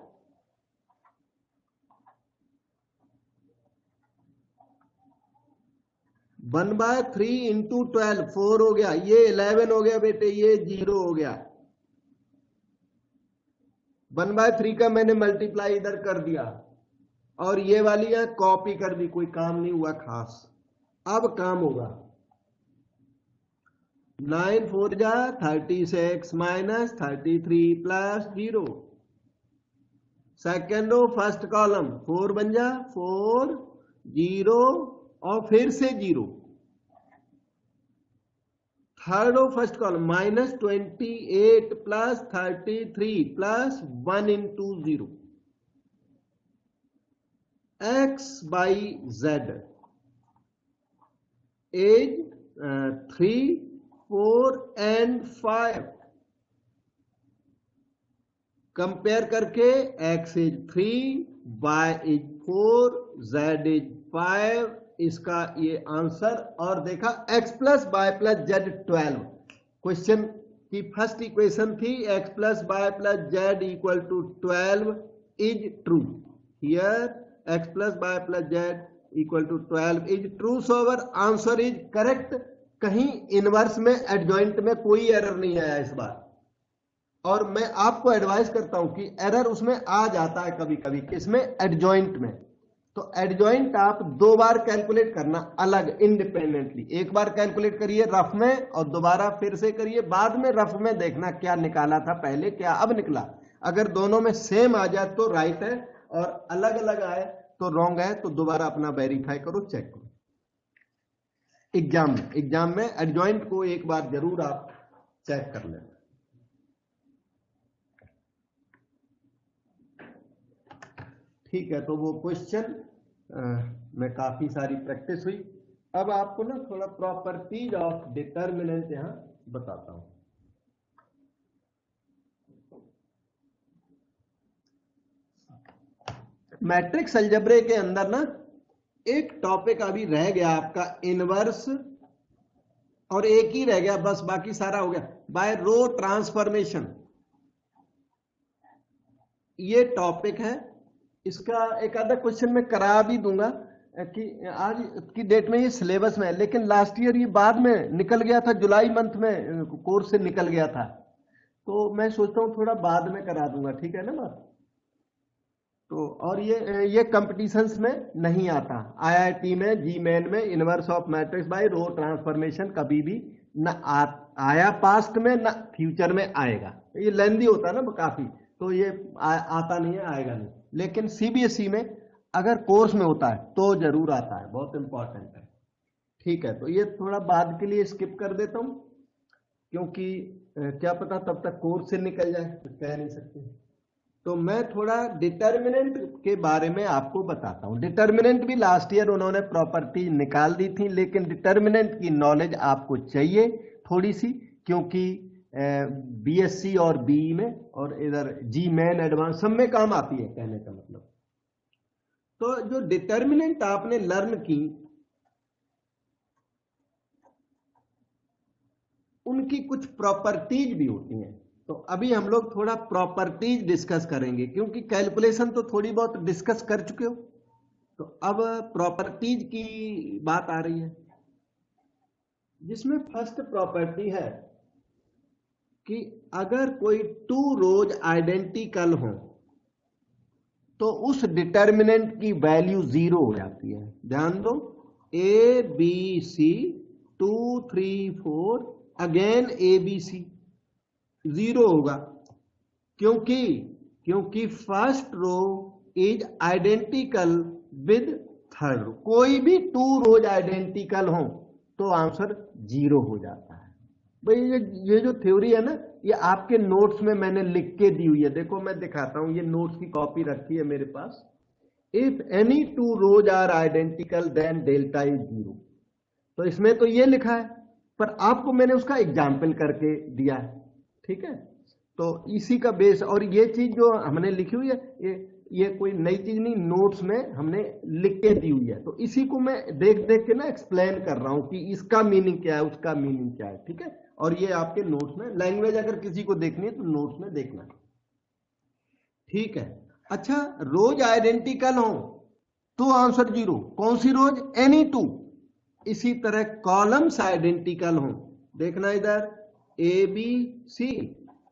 वन बाय 3 इंटू 12 4 हो गया, ये 11 हो गया बेटे, ये 0 हो गया। 1/3 का मैंने मल्टीप्लाई इधर कर दिया और ये वाली यहां कॉपी कर दी, कोई काम नहीं हुआ खास। अब काम होगा, 9 4 जा 36 minus 33 plus 0। Second row first column 4 बन जा 4 0 और फिर से 0। Third row first column minus 28 plus 33 plus 1 into 0। x by z as 3 4 and 5, compare करके x is 3 y is 4 z is 5, इसका ये आंसर। और देखा x plus Y plus z 12, question की फर्स्ट इक्वेशन थी x plus Y plus Z equal to 12 is true. Here x plus Y plus Z equal to 12 is true, so our answer is correct. कहीं inverse में adjoint में कोई error नहीं आया इस बार। और मैं आपको एडवाइस करता हूं कि एरर उसमें आ जाता है कभी कभी, किसमें, एडजॉइंट में। तो एडजॉइंट आप 2 बार कैलकुलेट करना अलग इंडिपेंडेंटली, एक बार कैलकुलेट करिए रफ में और दोबारा फिर से करिए, बाद में रफ में देखना क्या निकाला था पहले, क्या अब निकला। अगर दोनों में सेम आ जाए तो राइट है, और अलग अलग आए तो रॉन्ग है, तो दोबारा अपना वेरीफाई करो, चेक करो। एग्जाम में एडजॉइंट को एक बार जरूर आप चेक कर लेना। ठीक है, तो वो क्वेश्चन में काफी सारी प्रैक्टिस हुई। अब आपको ना थोड़ा प्रॉपर्टीज ऑफ डिटर्मिनेंट यहां बताता हूं। मैट्रिक्स अलजेब्रे के अंदर ना एक टॉपिक अभी रह गया आपका, इनवर्स, और एक ही रह गया बस, बाकी सारा हो गया, बाय रो ट्रांसफॉर्मेशन। ये टॉपिक है, इसका एक आधा क्वेश्चन मैं करा भी दूंगा कि आज की डेट में ये सिलेबस में है, लेकिन लास्ट ईयर ये बाद में निकल गया था, जुलाई मंथ में कोर्स से निकल गया था, तो मैं सोचता हूँ थोड़ा बाद में करा दूंगा। ठीक है ना बात? तो और ये कंपटीशंस में नहीं आता। आईआईटी में, जी मेन में inverse of matrix by row transformation कभी भी न आया पास्ट में, न फ्यूचर में आएगा। ये लेंदी होता है ना काफी, तो ये आता नहीं है, आएगा नहीं। लेकिन सीबीएसई में अगर कोर्स में होता है तो जरूर आता है, बहुत इंपॉर्टेंट है। ठीक है, तो ये थोड़ा बाद के लिए स्किप कर देता हूं, क्योंकि क्या पता तब तक कोर्स से निकल जाए, कुछ कह नहीं सकते। तो मैं थोड़ा डिटर्मिनेंट के बारे में आपको बताता हूं। डिटर्मिनेंट भी लास्ट ईयर उन्होंने प्रॉपर्टी निकाल दी थी, लेकिन डिटर्मिनेंट की नॉलेज आपको चाहिए थोड़ी सी, क्योंकि बीएससी और बीई में और इधर जी मेन एडवांस सब में काम आती है, कहने का मतलब। तो जो डिटर्मिनेंट आपने लर्न की, उनकी कुछ प्रॉपर्टीज भी होती हैं। तो अभी हम लोग थोड़ा प्रॉपर्टीज डिस्कस करेंगे, क्योंकि कैलकुलेशन तो थोड़ी बहुत डिस्कस कर चुके हो। तो अब प्रॉपर्टीज की बात आ रही है, जिसमें फर्स्ट प्रॉपर्टी है कि अगर कोई टू रोज आइडेंटिकल हो तो उस डिटर्मिनेंट की वैल्यू 0 हो जाती है। ध्यान दो, A B C 2 3 4 again A B C 0 होगा, क्योंकि first row is identical with third row. कोई भी टू रोज आइडेंटिकल हो तो आंसर 0 हो जाता है। भाई ये जो थ्योरी है ना, ये आपके नोट्स में मैंने लिख के दी हुई है। देखो मैं दिखाता हूं, ये नोट्स की कॉपी रखी है मेरे पास। If any two rows are identical then delta is 0। तो इसमें तो ये लिखा है, पर आपको मैंने उसका एग्जाम्पल करके दिया है। ठीक है, तो इसी का बेस, और ये चीज जो हमने लिखी हुई है, ये कोई नई चीज नहीं, नोट्स में हमने लिख के दी हुई है। तो इसी को मैं देख देख के ना एक्सप्लेन कर रहा हूं कि इसका मीनिंग क्या है, उसका मीनिंग क्या है। ठीक है, और ये आपके नोट्स में, लैंग्वेज अगर किसी को देखनी है तो नोट्स में देखना। ठीक है, अच्छा, रोज आइडेंटिकल हो तो आंसर 0। कौन सी रोज? Any two. इसी तरह कॉलम्स आइडेंटिकल हो, देखना इधर, ए बी सी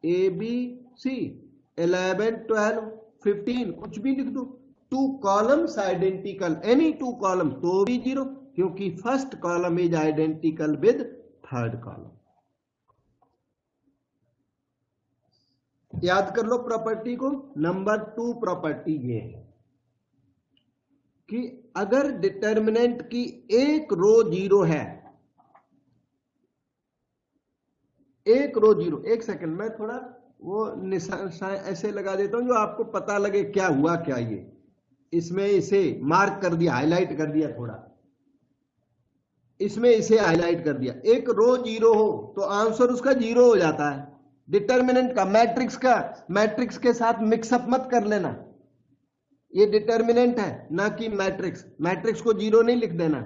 11 12 15 कुछ भी लिख दो। Two columns identical, any two column तो भी 0, क्योंकि first column is identical with third column. याद कर लो प्रॉपर्टी को। नंबर 2 प्रॉपर्टी ये है कि अगर डिटर्मिनेंट की एक रो 0 है, एक रो 0, एक सेकंड मैं थोड़ा वो निशान ऐसे लगा देता हूं जो आपको पता लगे क्या हुआ क्या। ये इसमें इसे मार्क कर दिया, हाईलाइट कर दिया, थोड़ा इसमें इसे हाईलाइट कर दिया। एक रो 0 हो तो आंसर उसका 0 हो जाता है। डिटर्मिनेंट का, मैट्रिक्स के साथ मिक्सअप मत कर लेना। ये डिटर्मिनेंट है ना कि मैट्रिक्स को 0 नहीं लिख देना,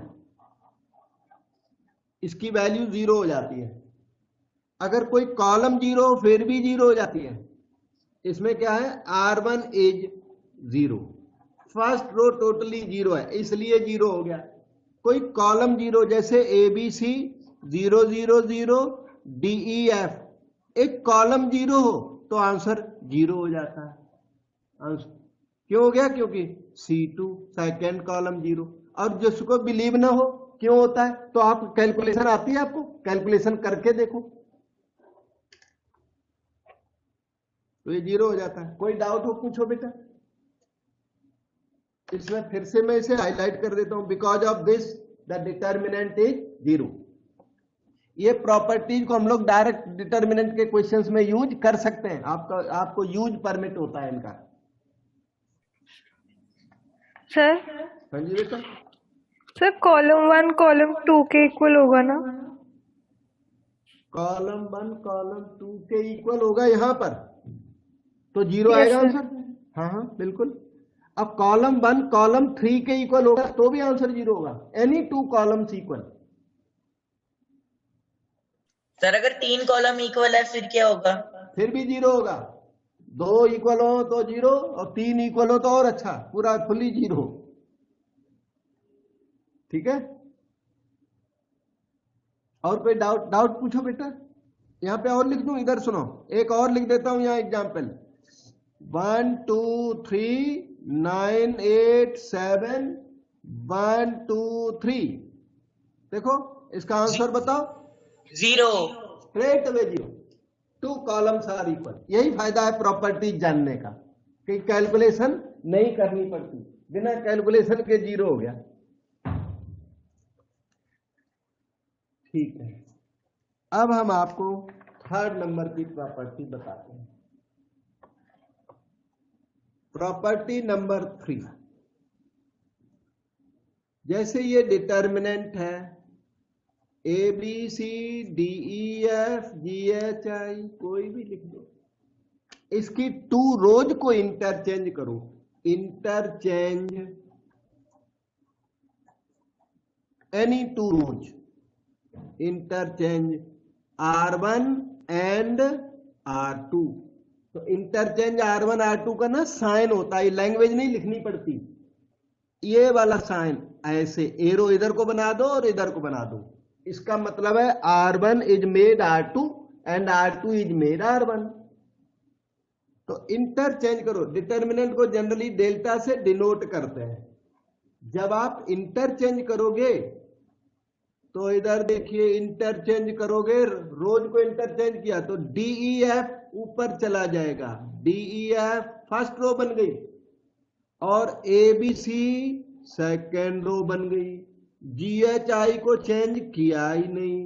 इसकी वैल्यू 0 हो जाती है। अगर कोई कॉलम 0 हो फिर भी 0 हो जाती है। इसमें क्या है, R1 is 0, first row totally 0 है इसलिए 0 हो गया। कोई कॉलम 0 जैसे ABC 0 0 0 DEF, एक कॉलम 0 हो तो आंसर 0 हो जाता है। आंसर क्यों हो गया? क्योंकि C2 सेकेंड कॉलम 0। और जिसको बिलीव ना हो क्यों होता है, तो आप कैलकुलेशन आती है, आपको कैलकुलेशन करके देखो तो ये 0 हो जाता है। कोई डाउट हो पूछो बेटा। इसमें फिर से मैं इसे हाईलाइट कर देता हूं, because of this the determinant is 0। ये प्रॉपर्टीज को हम लोग डायरेक्ट डिटर्मिनेंट के क्वेश्चंस में यूज कर सकते हैं। आपको यूज परमिट होता है इनका। सर हाँ जी बेटा। सर कॉलम 1 कॉलम 2 के इक्वल होगा ना? कॉलम 1 कॉलम 2 के इक्वल होगा यहाँ पर, तो 0 Yes, आएगा sir. आंसर। हाँ हाँ बिल्कुल। अब कॉलम 1 कॉलम 3 के इक्वल होगा तो भी आंसर 0 होगा। Any two columns equal. Sir अगर 3 कॉलम इक्वल है फिर क्या होगा? फिर भी 0 होगा। 2 इक्वल हो तो 0 और 3 इक्वल हो तो और अच्छा, पूरा फुली 0। ठीक है, और कोई डाउट पूछो बेटा। यहां पे और लिख दूं, इधर सुनो, एक और लिख देता हूं यहाँ एग्जाम्पल। 1 2 3 987 1 2 3। देखो इसका आंसर बताओ। 0। Straight away 0। 2 columns are equal. यही फायदा है प्रॉपर्टीज जानने का कि कैलकुलेशन नहीं करनी पड़ती, बिना कैलकुलेशन के 0 हो गया। ठीक है, अब हम आपको थर्ड नंबर की प्रॉपर्टी बताते हैं। प्रॉपर्टी नंबर 3, जैसे ये डिटर्मिनेंट है A B C D E F G H I, कोई भी लिख दो, इसकी 2 रोज को इंटरचेंज करो। Interchange any 2 rows, interchange R1 and R2। तो इंटरचेंज R1 R2 का ना साइन होता है, लैंग्वेज नहीं लिखनी पड़ती, ये वाला साइन ऐसे एरो इधर को बना दो और इधर को बना दो। इसका मतलब है R1 is made R2 and R2 is made R1। तो इंटरचेंज करो। डिटर्मिनेंट को जनरली डेल्टा से डिनोट करते हैं। जब आप इंटरचेंज करोगे तो इधर देखिए, इंटरचेंज करोगे, रोज को इंटरचेंज किया तो DEF ऊपर चला जाएगा, DEF फर्स्ट रो बन गई और ABC सेकेंड रो बन गई। GHI को चेंज किया ही नहीं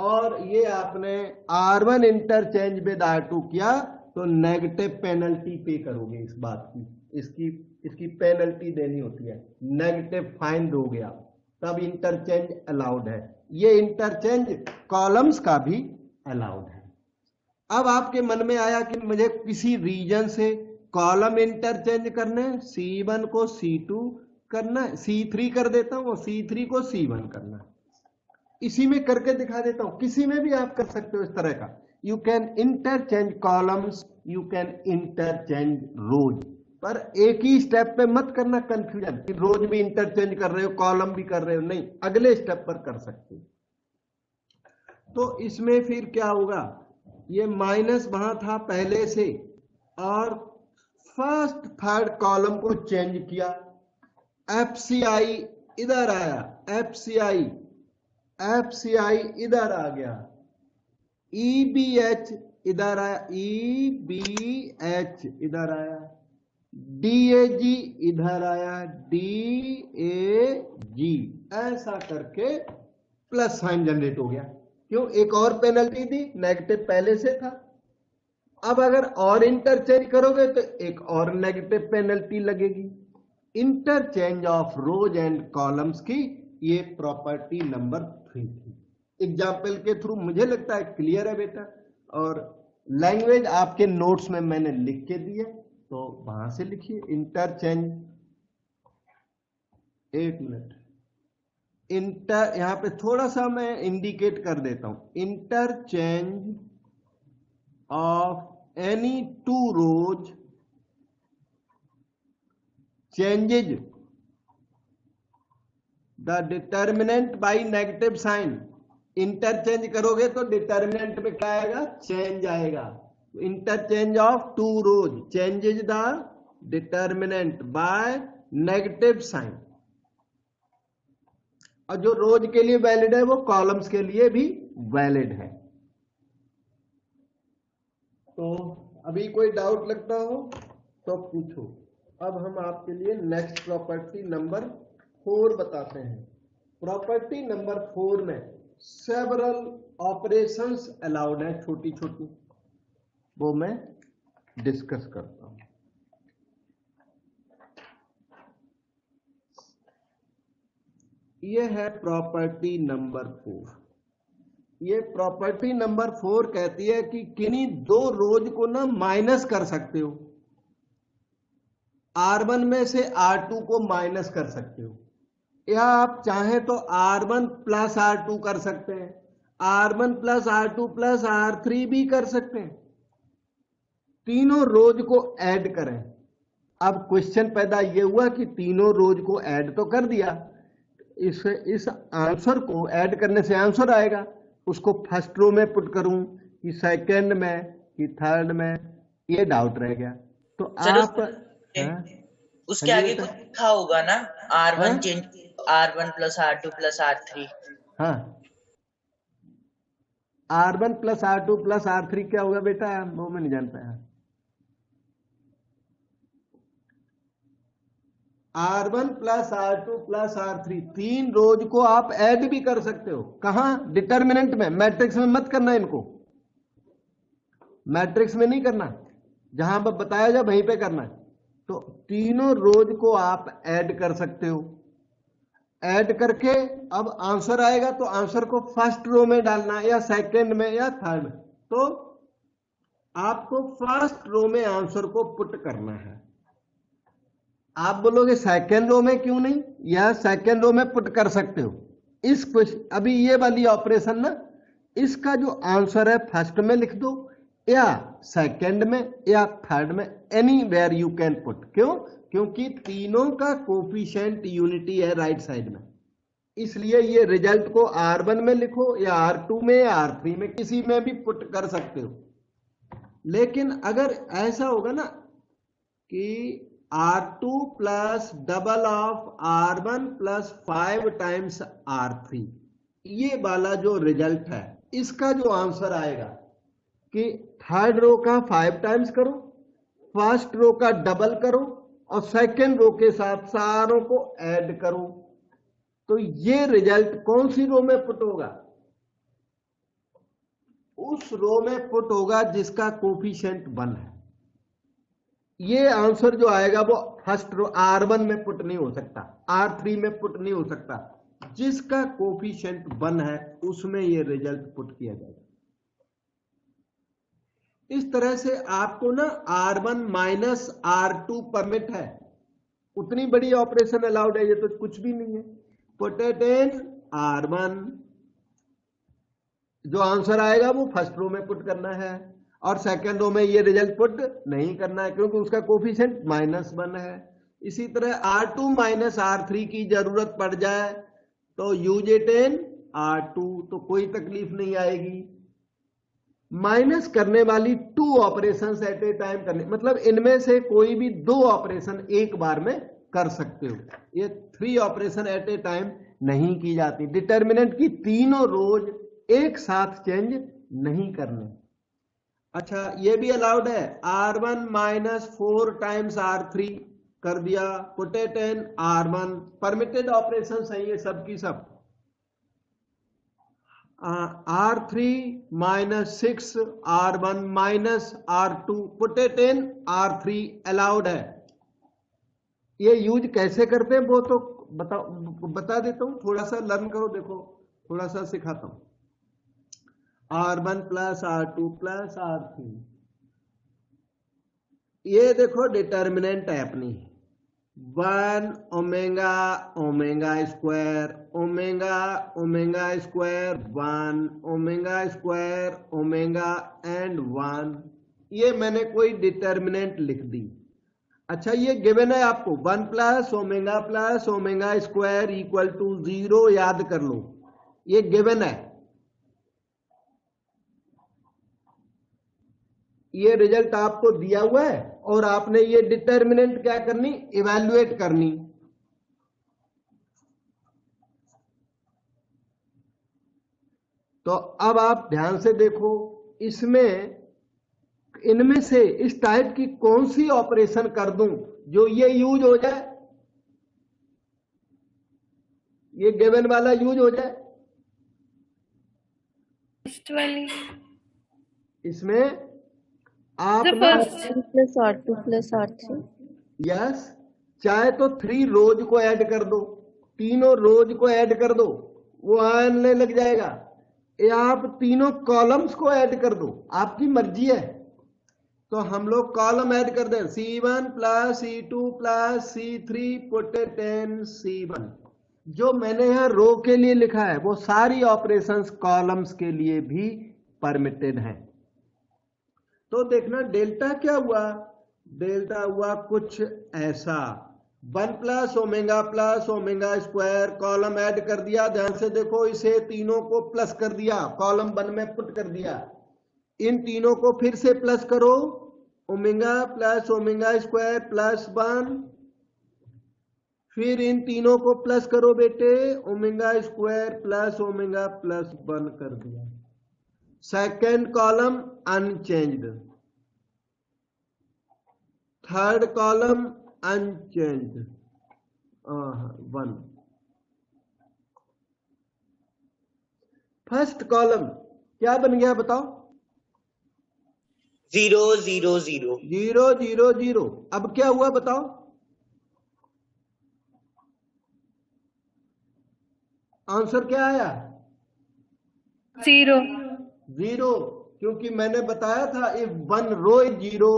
और ये आपने R1 इंटरचेंज विद R2 किया तो नेगेटिव पेनल्टी पे करोगे इस बात की। इसकी पेनल्टी देनी होती है, नेगेटिव फाइन दोगे आप, तब इंटरचेंज अलाउड है। ये इंटरचेंज कॉलम्स का भी अलाउड है। अब आपके मन में आया कि मुझे किसी रीजन से कॉलम इंटरचेंज करने, C1 को C2 करना, C3 कर देता हूं, C3 को C1 करना। इसी में करके दिखा देता हूं, किसी में भी आप कर सकते हो इस तरह का। You can interchange columns, you can interchange rows, पर एक ही स्टेप पे मत करना कंफ्यूजन कि रोज भी इंटरचेंज कर रहे हो कॉलम भी कर रहे हो, नहीं, अगले स्टेप पर कर सकते हो। तो इसमें फिर क्या होगा, ये माइनस वहां था पहले से और फर्स्ट थर्ड कॉलम को चेंज किया, FCI इधर आया, FCI इधर आ गया, EBH इधर आया, EBH इधर आया, DAG इधर आया, DAG, ऐसा करके प्लस साइन जनरेट हो गया। क्यों? एक और पेनल्टी थी, नेगेटिव पहले से था। अब अगर और इंटरचेंज करोगे तो एक और नेगेटिव पेनल्टी लगेगी। Interchange of rose and columns की ये प्रॉपर्टी नंबर 3 थी। एग्जाम्पल के थ्रू मुझे लगता है क्लियर है बेटा, और लैंग्वेज आपके नोट्स में मैंने लिख के दी है तो वहां से लिखिए। इंटरचेंज, एक मिनट, यहां पे थोड़ा सा मैं इंडिकेट कर देता हूं। Interchange of any 2 rows changes the determinant by negative sign। Interchange करोगे तो डिटर्मिनेंट में क्या आएगा? चेंज आएगा। Interchange of 2 rows changes the determinant by negative sign। और जो रोज के लिए वैलिड है वो कॉलम्स के लिए भी वैलिड है। तो अभी कोई डाउट लगता हो तो पूछो। अब हम आपके लिए नेक्स्ट प्रॉपर्टी नंबर 4 बताते हैं। प्रॉपर्टी नंबर 4 में सेवरल ऑपरेशंस अलाउड है, छोटी छोटी, वो मैं डिस्कस करता हूं। ये है प्रॉपर्टी नंबर 4। ये प्रॉपर्टी नंबर 4 कहती है कि किन्हीं 2 रोज को ना माइनस कर सकते हो। R1 में से R2 को माइनस कर सकते हो, या आप चाहें तो R1 प्लस R2 कर सकते हैं, R1 plus R2 plus R3 भी कर सकते हैं। तीनों रोज को ऐड करें। अब क्वेश्चन पैदा ये हुआ कि तीनों रोज को ऐड तो कर दिया, इस आंसर को ऐड करने से आंसर आएगा, उसको फर्स्ट रो में पुट करूं कि सेकंड में कि थर्ड में, ये डाउट रह गया। तो आप उसके हाँ जी आगे बेटा। कुछ लिखा होगा ना, R1 हाँ change R1 plus R2 plus R3। हाँ, R1 plus R2 plus R3 क्या होगा बेटा, वो मैं नहीं जान पाया। R1 plus R2 plus R3, तीन रोज को आप ऐड भी कर सकते हो। कहां? डिटर्मिनेंट में, मैट्रिक्स में मत करना इनको, मैट्रिक्स में नहीं करना, जहां पर बताया जाए वहीं पे करना है। तो तीनों रोज को आप ऐड कर सकते हो। ऐड करके अब आंसर आएगा तो आंसर को फर्स्ट रो में डालना या सेकंड में या थर्ड में। तो आपको फर्स्ट रो में आंसर को पुट करना है। आप बोलोगे सेकंड रो में क्यों नहीं, या सेकंड रो में पुट कर सकते हो। इस क्वेश्चन अभी ये वाली ऑपरेशन ना, इसका जो आंसर है फर्स्ट में लिख दो या सेकंड में या थर्ड में, anywhere you can put. क्यों? क्योंकि तीनों का कोफिशिएंट यूनिटी है राइट साइड में, इसलिए ये रिजल्ट को R1 में लिखो या R2 में या R3 में, किसी में भी पुट कर सकते हो। लेकिन अगर ऐसा होगा ना कि R2 plus double of R1 plus 5 times R3, ये वाला जो रिजल्ट है इसका जो आंसर आएगा कि थर्ड रो का 5 टाइम्स करो, फर्स्ट रो का डबल करो और सेकंड रो के साथ सारों को ऐड करो, तो ये रिजल्ट कौन सी रो में पुट होगा? उस रो में पुट होगा जिसका कोफिशिएंट 1 है। ये आंसर जो आएगा वो फर्स्ट रो R1 में पुट नहीं हो सकता, R3 में पुट नहीं हो सकता, जिसका कोफिशिएंट 1 है उसमें ये रिजल्ट पुट किया जाएगा। इस तरह से आपको ना R1 माइनस R2 परमिट है, उतनी बड़ी ऑपरेशन अलाउड है, ये तो कुछ भी नहीं है। पुट इन R1, जो आंसर आएगा वो फर्स्ट रो में पुट करना है और सेकंड रो में ये रिजल्ट पुट नहीं करना है क्योंकि उसका कोफिशिएंट -1 है। इसी तरह R2 माइनस R3 की जरूरत पड़ जाए तो यूज इट इन R2, तो कोई तकलीफ नहीं आएगी। माइनस करने वाली 2 ऑपरेशंस एट ए टाइम करने, मतलब इनमें से कोई भी 2 ऑपरेशन एक बार में कर सकते हो, ये 3 ऑपरेशन एट ए टाइम नहीं की जाती। डिटर्मिनेंट की तीनों रोज एक साथ चेंज नहीं करने। अच्छा, ये भी अलाउड है, R1 माइनस 4 टाइम्स R3 कर दिया, put it in R1, permitted operation है ये सब की सब। R3 minus 6 R1 minus R2, put it in R3, allowed है। ये यूज कैसे करते हैं वो तो बता देता हूं, थोड़ा सा लर्न करो, देखो थोड़ा सा सिखाता हूं। R1 plus R2 plus R3, ये देखो डिटर्मिनेंट है अपनी 1 omega omega square omega omega square 1 omega square omega and 1, ये मैंने कोई डिटर्मिनेंट लिख दी। अच्छा, ये गिवन है आपको 1 plus omega square equal to 0, याद कर लो, ये गिवन है। ये रिजल्ट आपको दिया हुआ है और आपने ये डिटर्मिनेंट क्या करनी, इवैल्यूएट करनी। तो अब आप ध्यान से देखो, इसमें इनमें से इस टाइप की कौन सी ऑपरेशन कर दूं जो ये यूज हो जाए, ये गिवन वाला यूज हो जाए। फर्स्ट वाली। इसमें आप The ना first plus R2 plus R3, yes, चाहे तो 3 रोज को ऐड कर दो, तीनों रोज को ऐड कर दो, वो आने लग जाएगा, या आप तीनों कॉलम्स को ऐड कर दो, आपकी मर्जी है। तो हम लोग कॉलम ऐड कर दें, C1 plus C2 plus C3 put it in C1। जो मैंने यहां रो के लिए लिखा है वो सारी ऑपरेशंस कॉलम्स के लिए भी परमिटेड हैं। तो देखना डेल्टा क्या हुआ, डेल्टा हुआ कुछ ऐसा, 1 plus omega square, column add कर दिया, ध्यान से देखो, इसे तीनों को प्लस कर दिया, कॉलम 1 में पुट कर दिया, इन तीनों को फिर से प्लस करो, omega plus omega square plus 1 फिर इन तीनों को प्लस करो बेटे, omega square plus omega plus 1 कर दिया। Second column unchanged, third column unchanged 1। First column क्या बन गया बताओ? 0 0 0 0 0 0। अब क्या हुआ बताओ? आंसर क्या आया? 0। 0, क्योंकि मैंने बताया था if one row is 0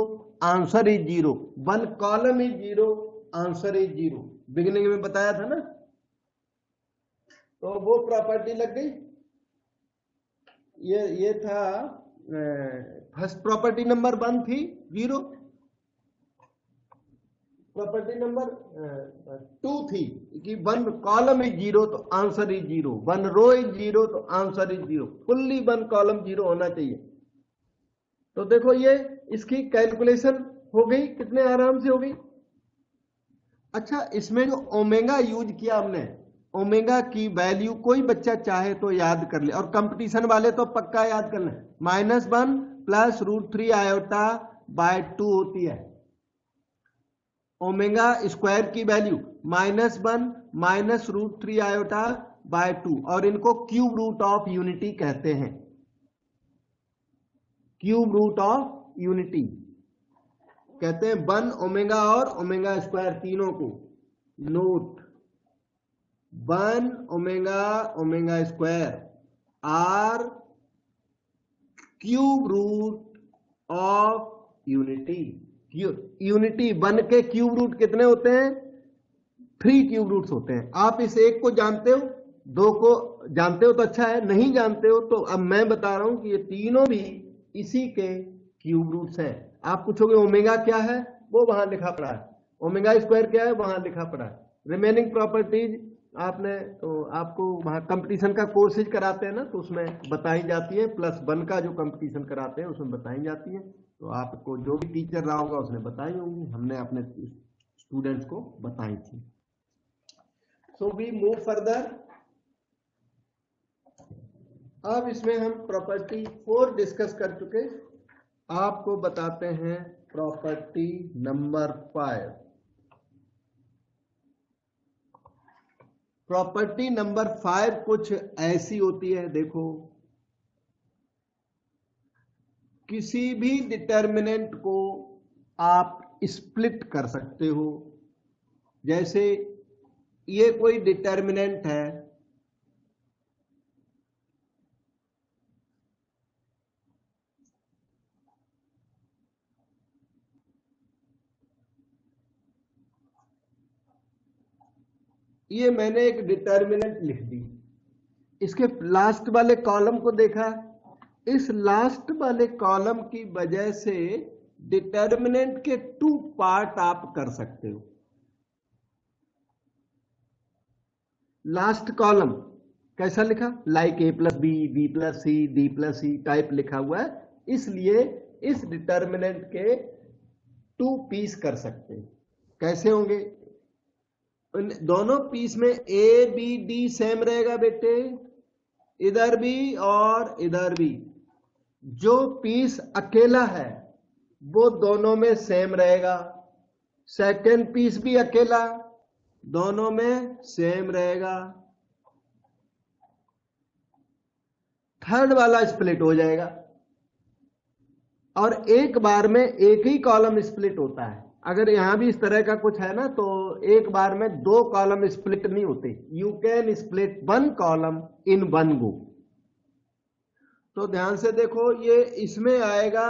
answer is 0, one column is 0 answer is 0। Beginning में बताया था ना, तो वो प्रॉपर्टी लग गई। ये था फर्स्ट प्रॉपर्टी नंबर 1 थी 0, प्रॉपर्टी नंबर 2 थी कि वन कॉलम इज 0 तो answer is 0, one row is 0 तो answer is 0, fully one column 0 होना चाहिए। तो देखो ये इसकी कैलकुलेशन हो गई, कितने आराम से हो गई। अच्छा, इसमें जो ओमेगा यूज किया हमने, ओमेगा की वैल्यू कोई बच्चा चाहे तो याद कर ले, और कंपटीशन वाले तो पक्का याद कर ले। -1 प्लस √3 आयोटा बाय 2 होती है। ओमेगा स्क्वायर की वैल्यू -1 माइनस √3 आयोटा बाय 2, और इनको क्यूब रूट ऑफ यूनिटी कहते हैं। क्यूब रूट ऑफ यूनिटी कहते हैं 1 ओमेगा और ओमेगा स्क्वायर तीनों को। Note 1 omega omega square are cube root of unity. Unity 1 के क्यूब रूट कितने होते हैं? 3 क्यूब रूट्स होते हैं। आप इस एक को जानते हो, 2 को जानते हो तो अच्छा है, नहीं जानते हो तो अब मैं बता रहा हूं कि ये तीनों भी इसी के क्यूब रूट्स हैं। आप पूछोगे ओमेगा क्या है, वो वहां लिखा पड़ा है, ओमेगा स्क्वायर क्या है वहां लिखा पड़ा है। रिमेनिंग प्रॉपर्टीज आपने तो आपको वहां कंपटीशन का कोर्सेज कराते हैं ना, तो उसमें बताई जाती है, +1 का जो कंपटीशन कराते हैं उसमें बताई जाती है। तो आपको जो भी टीचर रहा होगा उसने बताई होंगी, हमने अपने स्टूडेंट्स को बताई थी। So we move further. अब इसमें हम प्रॉपर्टी 4 डिस्कस कर चुके, आपको बताते हैं प्रॉपर्टी नंबर 5। प्रॉपर्टी नंबर 5 कुछ ऐसी होती है, देखो, किसी भी डिटर्मिनेंट को आप स्प्लिट कर सकते हो। जैसे ये कोई डिटर्मिनेंट है, ये मैंने एक डिटर्मिनेंट लिख दी, इसके लास्ट वाले कॉलम को देखा, इस लास्ट वाले कॉलम की वजह से डिटर्मिनेंट के 2 पार्ट आप कर सकते हो। लास्ट कॉलम कैसा लिखा? Like A + B, B + C, D + C type लिखा हुआ है, इसलिए इस डिटर्मिनेंट के 2 पीस कर सकते हैं। कैसे होंगे? दोनों पीस में A B D सेम रहेगा बेटे, इधर भी और इधर भी। जो पीस अकेला है वो दोनों में सेम रहेगा, सेकंड पीस भी अकेला, दोनों में सेम रहेगा, थर्ड वाला स्प्लिट हो जाएगा। और एक बार में एक ही कॉलम स्प्लिट होता है। अगर यहां भी इस तरह का कुछ है ना, तो एक बार में 2 कॉलम स्प्लिट नहीं होते। You can split 1 column in 1 गो। तो ध्यान से देखो, ये इसमें आएगा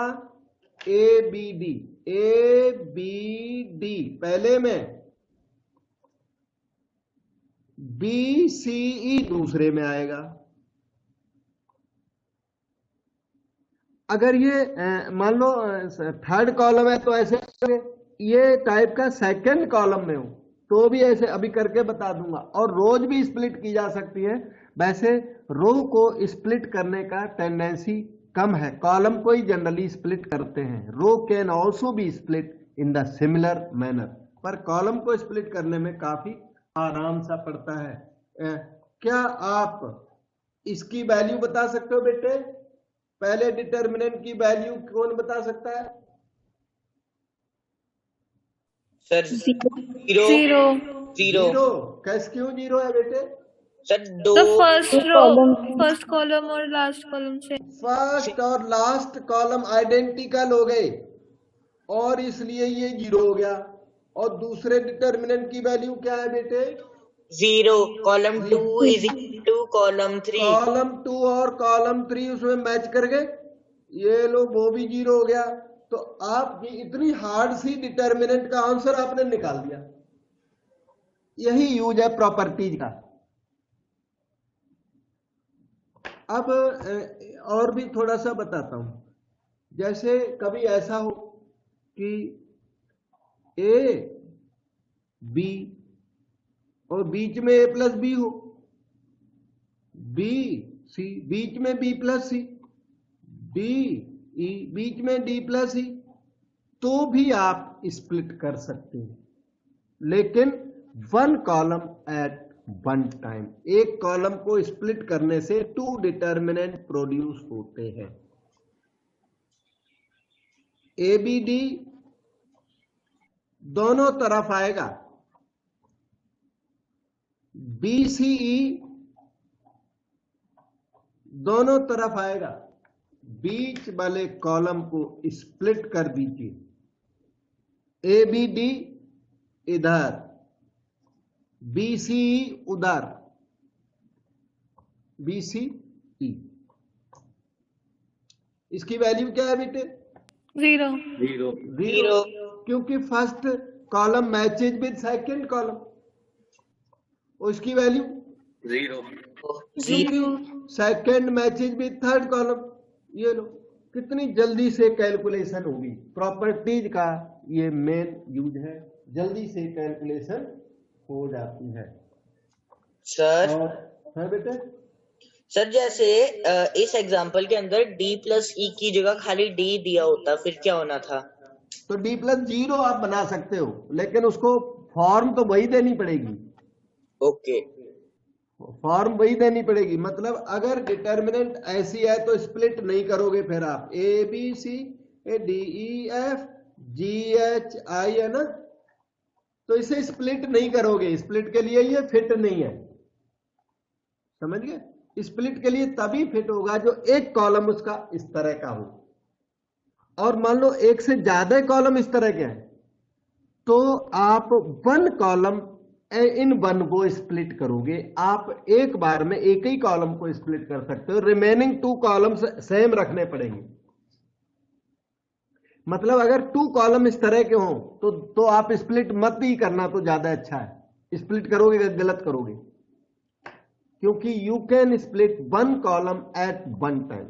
ABD, ABD पहले में, BCE दूसरे में आएगा। अगर ये मान लो थर्ड कॉलम है तो ऐसे, ये टाइप का सेकंड कॉलम में हो तो भी ऐसे अभी करके बता दूंगा। और रोज भी स्प्लिट की जा सकती है। वैसे रो को स्प्लिट करने का टेंडेंसी कम है, कॉलम को ही जनरली स्प्लिट करते हैं। Row can also be split in the similar manner, पर कॉलम को स्प्लिट करने में काफी आराम सा पड़ता है। क्या आप इसकी वैल्यू बता सकते हो बेटे? पहले डिटर्मिनेंट की वैल्यू कौन बता सकता है? Sir zero zero. Zero zero. कैसे, क्यों जीरो है बेटे? सर दो द फर्स्ट दो रो, कॉलम फर्स्ट कॉलम और लास्ट कॉलम से। फर्स्ट और लास्ट कॉलम आइडेंटिकल हो गए और इसलिए ये जीरो हो गया। और दूसरे डिटर्मिनेंट की वैल्यू क्या है बेटे? Zero. Column 2 is equal to column 3। Column 2 और कॉलम 3 उसमें मैच कर गए, ये लो वो भी जीरो हो गया। तो आपकी इतनी हार्ड सी डिटर्मिनेंट का आंसर आपने निकाल दिया। यही यूज है प्रॉपर्टीज का। अब और भी थोड़ा सा बताता हूं। जैसे कभी ऐसा हो कि ए बी और बीच में ए प्लस बी हो, बी सी बीच में बी प्लस सी, डी ई बीच में डी प्लस ई, तो भी आप स्प्लिट कर सकते हैं, लेकिन one column at one time. एक कॉलम को स्प्लिट करने से टू डिटर्मिनेंट प्रोड्यूस होते हैं। ए बी डी दोनों तरफ आएगा, बी सी ई दोनों तरफ आएगा। बीच वाले कॉलम को स्प्लिट कर दीजिए, ए बी डी इधर, बी सी ई उधर, बी सी ई। इसकी वैल्यू क्या है बेटे? जीरो। जीरो, क्योंकि first column matches with second column, उसकी वैल्यू जीरो। क्योंकि second matches with third column. ये लो, कितनी जल्दी से कैलकुलेशन होगी। प्रॉपर्टीज का ये मेन यूज है, जल्दी से कैलकुलेशन हो जाती है। सर और है बेटे? सर जैसे इस एग्जांपल के अंदर d प्लस ई की जगह खाली d दिया होता, फिर क्या होना था? तो डी प्लस जीरो आप बना सकते हो, लेकिन उसको फॉर्म तो वही देनी पड़ेगी। ओके। फॉर्म वही देनी पड़ेगी। मतलब अगर डिटर्मिनेंट ऐसी है तो स्प्लिट नहीं करोगे, फिर आप A B C A D E F G H I है ना, तो इसे स्प्लिट नहीं करोगे। स्प्लिट के लिए ये फिट नहीं है, समझ गए? स्प्लिट के लिए तभी फिट होगा जो एक कॉलम उसका इस तरह का हो, और मान लो एक से ज्यादा कॉलम इस तरह के हैं, तो आप वन कॉलम इन वन को स्प्लिट करोगे। आप एक बार में एक ही कॉलम को स्प्लिट कर सकते हो, रिमेनिंग टू कॉलम्स सेम रखने पड़ेंगे। मतलब अगर टू कॉलम इस तरह के हों तो आप स्प्लिट मत ही करना, तो ज्यादा अच्छा है। स्प्लिट करोगे गलत करोगे, क्योंकि you can split one column at one time.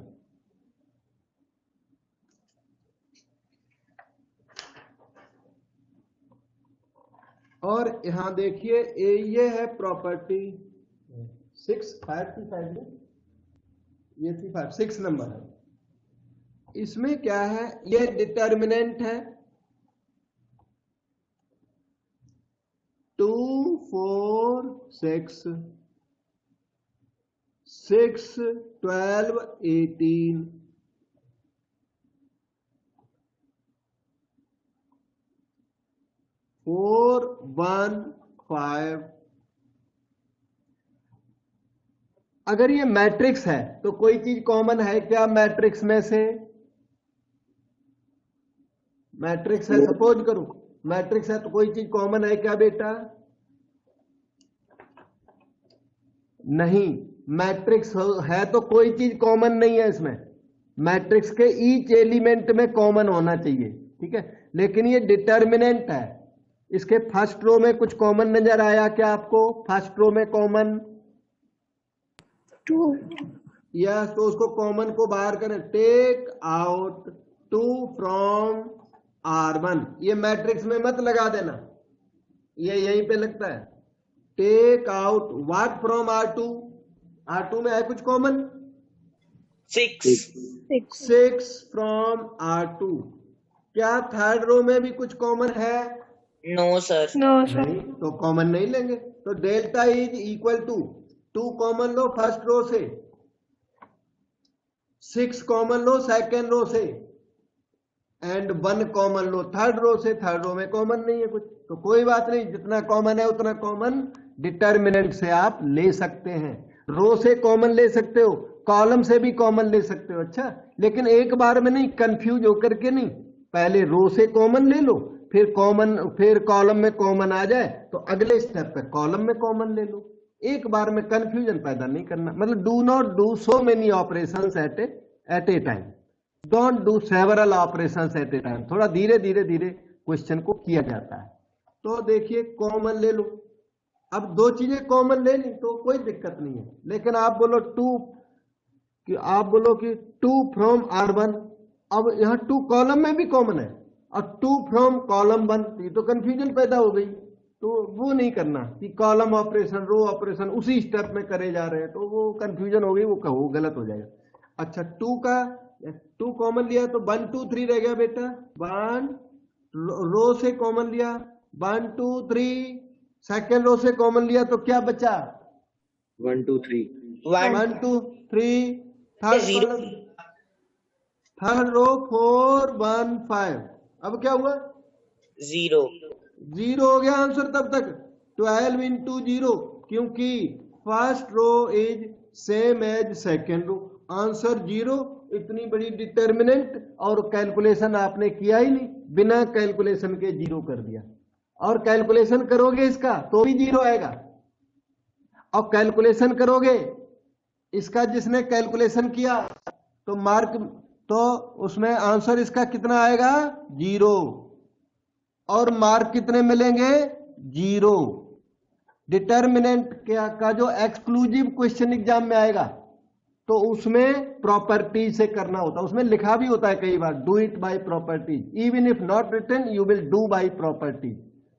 और यहां देखिए ये है प्रॉपर्टी 6 5 की 5 में, ये थी 5 6 नंबर है। इसमें क्या है, ये डिटर्मिनेंट है 2 4 6 6 12 18 4 1 5। अगर ये मैट्रिक्स है तो कोई चीज कॉमन है क्या मैट्रिक्स में से? मैट्रिक्स है, सपोज करो मैट्रिक्स है, तो कोई चीज कॉमन है क्या बेटा? नहीं, मैट्रिक्स है तो कोई चीज कॉमन नहीं है इसमें। मैट्रिक्स के ईच एलिमेंट में कॉमन होना चाहिए, ठीक है। लेकिन ये डिटर्मिनेंट है, इसके फर्स्ट रो में कुछ कॉमन नजर आया क्या आपको? फर्स्ट रो में कॉमन 2 यस, तो उसको कॉमन को बाहर करें। Take out 2 from R1। ये मैट्रिक्स में मत लगा देना, ये यहीं पे लगता है। Take out what from R2। R2 में है कुछ कॉमन? 6 from R2। क्या थर्ड रो में भी कुछ कॉमन है? No sir. No sir. नहीं, तो कॉमन नहीं लेंगे। तो delta is equal to 2 common लो फर्स्ट रो से, 6 कॉमन लो सेकेंड रो से, एंड 1 कॉमन लो थर्ड रो से। थर्ड रो में कॉमन नहीं है कुछ, तो कोई बात नहीं, जितना कॉमन है उतना कॉमन डिटर्मिनेंट से आप ले सकते हैं। रो से कॉमन ले सकते हो, कॉलम से भी कॉमन ले सकते हो। अच्छा, लेकिन एक बार में नहीं, कंफ्यूज होकर के नहीं, पहले रो से कॉमन ले लो, फिर कॉलम में कॉमन आ जाए तो अगले स्टेप पे कॉलम में कॉमन ले लो। एक बार में कंफ्यूजन पैदा नहीं करना। मतलब do not do so many operations at a time, don't do several operations at a time. थोड़ा धीरे धीरे धीरे क्वेश्चन को किया जाता है। तो देखिए कॉमन ले लो, अब दो चीजें कॉमन ले ली तो कोई दिक्कत नहीं है। लेकिन आप बोलो कि 2 फ्रॉम R1, अब यहाँ 2 कॉलम में भी कॉमन है और 2 फ्रॉम कॉलम 1, तो कंफ्यूजन पैदा हो गई। तो वो नहीं करना कि कॉलम ऑपरेशन रो ऑपरेशन उसी स्टेप में करे जा रहे हैं, तो वो कंफ्यूजन हो गई, वो कहो गलत हो जाएगा। अच्छा, 2 कॉमन लिया तो 1 2 3 रह गया बेटा। 1 रो से कॉमन लिया, 1 2 3, सेकेंड रो से कॉमन लिया तो क्या बचा? 1 2 3 1 2 3, जीरो। थर्ड रो 4 1 5, अब क्या हुआ? 0 हो गया आंसर तब तक। 12 into 0, क्योंकि first row is same as second row, answer 0। इतनी बड़ी डिटर्मिनेंट और कैलकुलेशन आपने किया ही नहीं, बिना कैलकुलेशन के 0 कर दिया। और कैलकुलेशन करोगे इसका तो भी 0 आएगा, और कैलकुलेशन करोगे इसका, जिसने कैलकुलेशन किया तो मार्क, तो उसमें आंसर इसका कितना आएगा? 0। और मार्क कितने मिलेंगे? 0। डिटर्मिनेंट का जो एक्सक्लूसिव क्वेश्चन एग्जाम में आएगा तो उसमें प्रॉपर्टी से करना होता है, उसमें लिखा भी होता है कई बार, do it by properties, even if not written you will do by properties.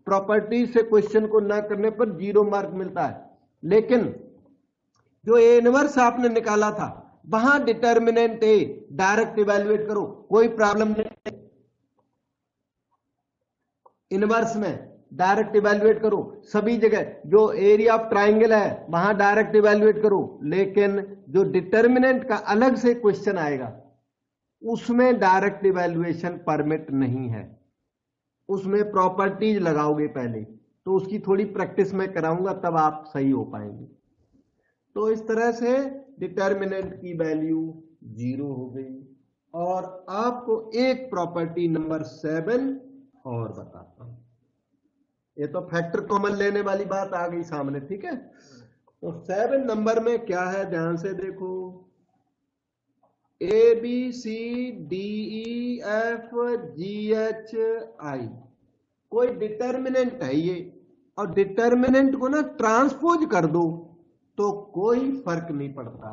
Property से क्वेश्चन को ना करने पर 0 मार्क मिलता है। लेकिन जो ए इनवर्स आपने निकाला था वहां डिटर्मिनेंट ए डायरेक्ट इवेल्युएट करो, कोई प्रॉब्लम नहीं। इनवर्स में डायरेक्ट इवेल्युएट करो सभी जगह, जो एरिया ऑफ ट्राइंगल है वहां डायरेक्ट इवेल्युएट करो। लेकिन जो डिटर्मिनेंट का अलग से क्वेश्चन आएगा उसमें डायरेक्ट इवेल्युएशन परमिट नहीं है, उसमें प्रॉपर्टीज लगाओगे पहले, तो उसकी थोड़ी प्रैक्टिस मैं कराऊंगा, तब आप सही हो पाएंगे। तो इस तरह से डिटर्मिनेंट की वैल्यू 0 हो गई। और आपको एक प्रॉपर्टी नंबर 7 और बताता हूं। ये तो फैक्टर कॉमन लेने वाली बात आ गई सामने, ठीक है। तो 7 नंबर में क्या है, ध्यान से देखो, ABCDEFGHI कोई डिटर्मिनेंट है ये, और डिटर्मिनेंट को ना ट्रांसपोज कर दो तो कोई फर्क नहीं पड़ता।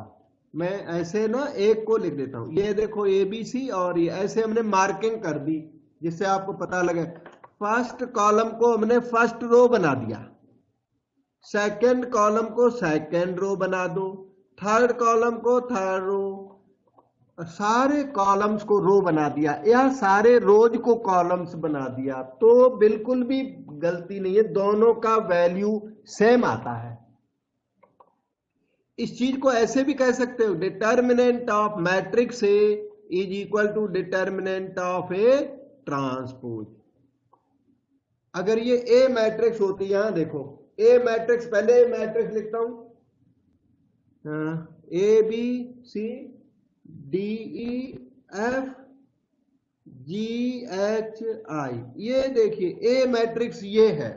मैं ऐसे ना एक को लिख देता हूं, ये देखो ABC, और ये ऐसे हमने मार्किंग कर दी जिससे आपको पता लगे। फर्स्ट कॉलम को हमने फर्स्ट रो बना दिया, सेकंड कॉलम को सेकंड रो बना दो, थर्ड कॉलम को थर्ड रो, सारे कॉलम्स को रो बना दिया, या सारे रोज को कॉलम्स बना दिया, तो बिल्कुल भी गलती नहीं है, दोनों का वैल्यू सेम आता है। इस चीज को ऐसे भी कह सकते हो, determinant of matrix A is equal to determinant of A transpose. अगर ये ए मैट्रिक्स होती, यहां देखो ए मैट्रिक्स, पहले ए मैट्रिक्स लिखता हूं, ABCDEFGHI, ये देखिए ए मैट्रिक्स ये है,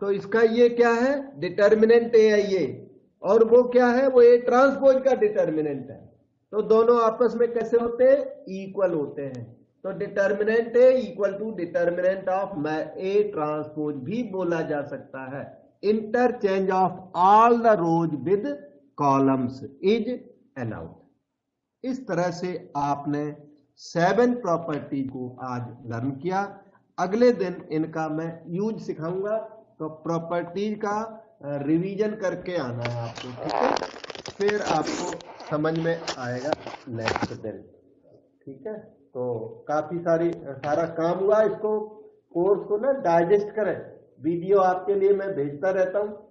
तो इसका ये क्या है? डिटर्मिनेंट ए है ये, और वो क्या है? वो ए ट्रांसपोज का डिटर्मिनेंट है। तो दोनों आपस में कैसे होते हैं? इक्वल होते हैं। तो determinant A equal to determinant of A transpose भी बोला जा सकता है। Interchange of all the rows with columns is allowed. इस तरह से आपने 7 प्रॉपर्टी को आज लर्न किया। अगले दिन इनका मैं यूज सिखाऊंगा, तो प्रॉपर्टीज का रिवीजन करके आना है आपको, ठीक है। फिर आपको समझ में आएगा नेक्स्ट दिन, ठीक है। तो काफी सारा काम हुआ, इसको कोर्स को ना डाइजेस्ट करें, वीडियो आपके लिए मैं भेजता रहता हूँ,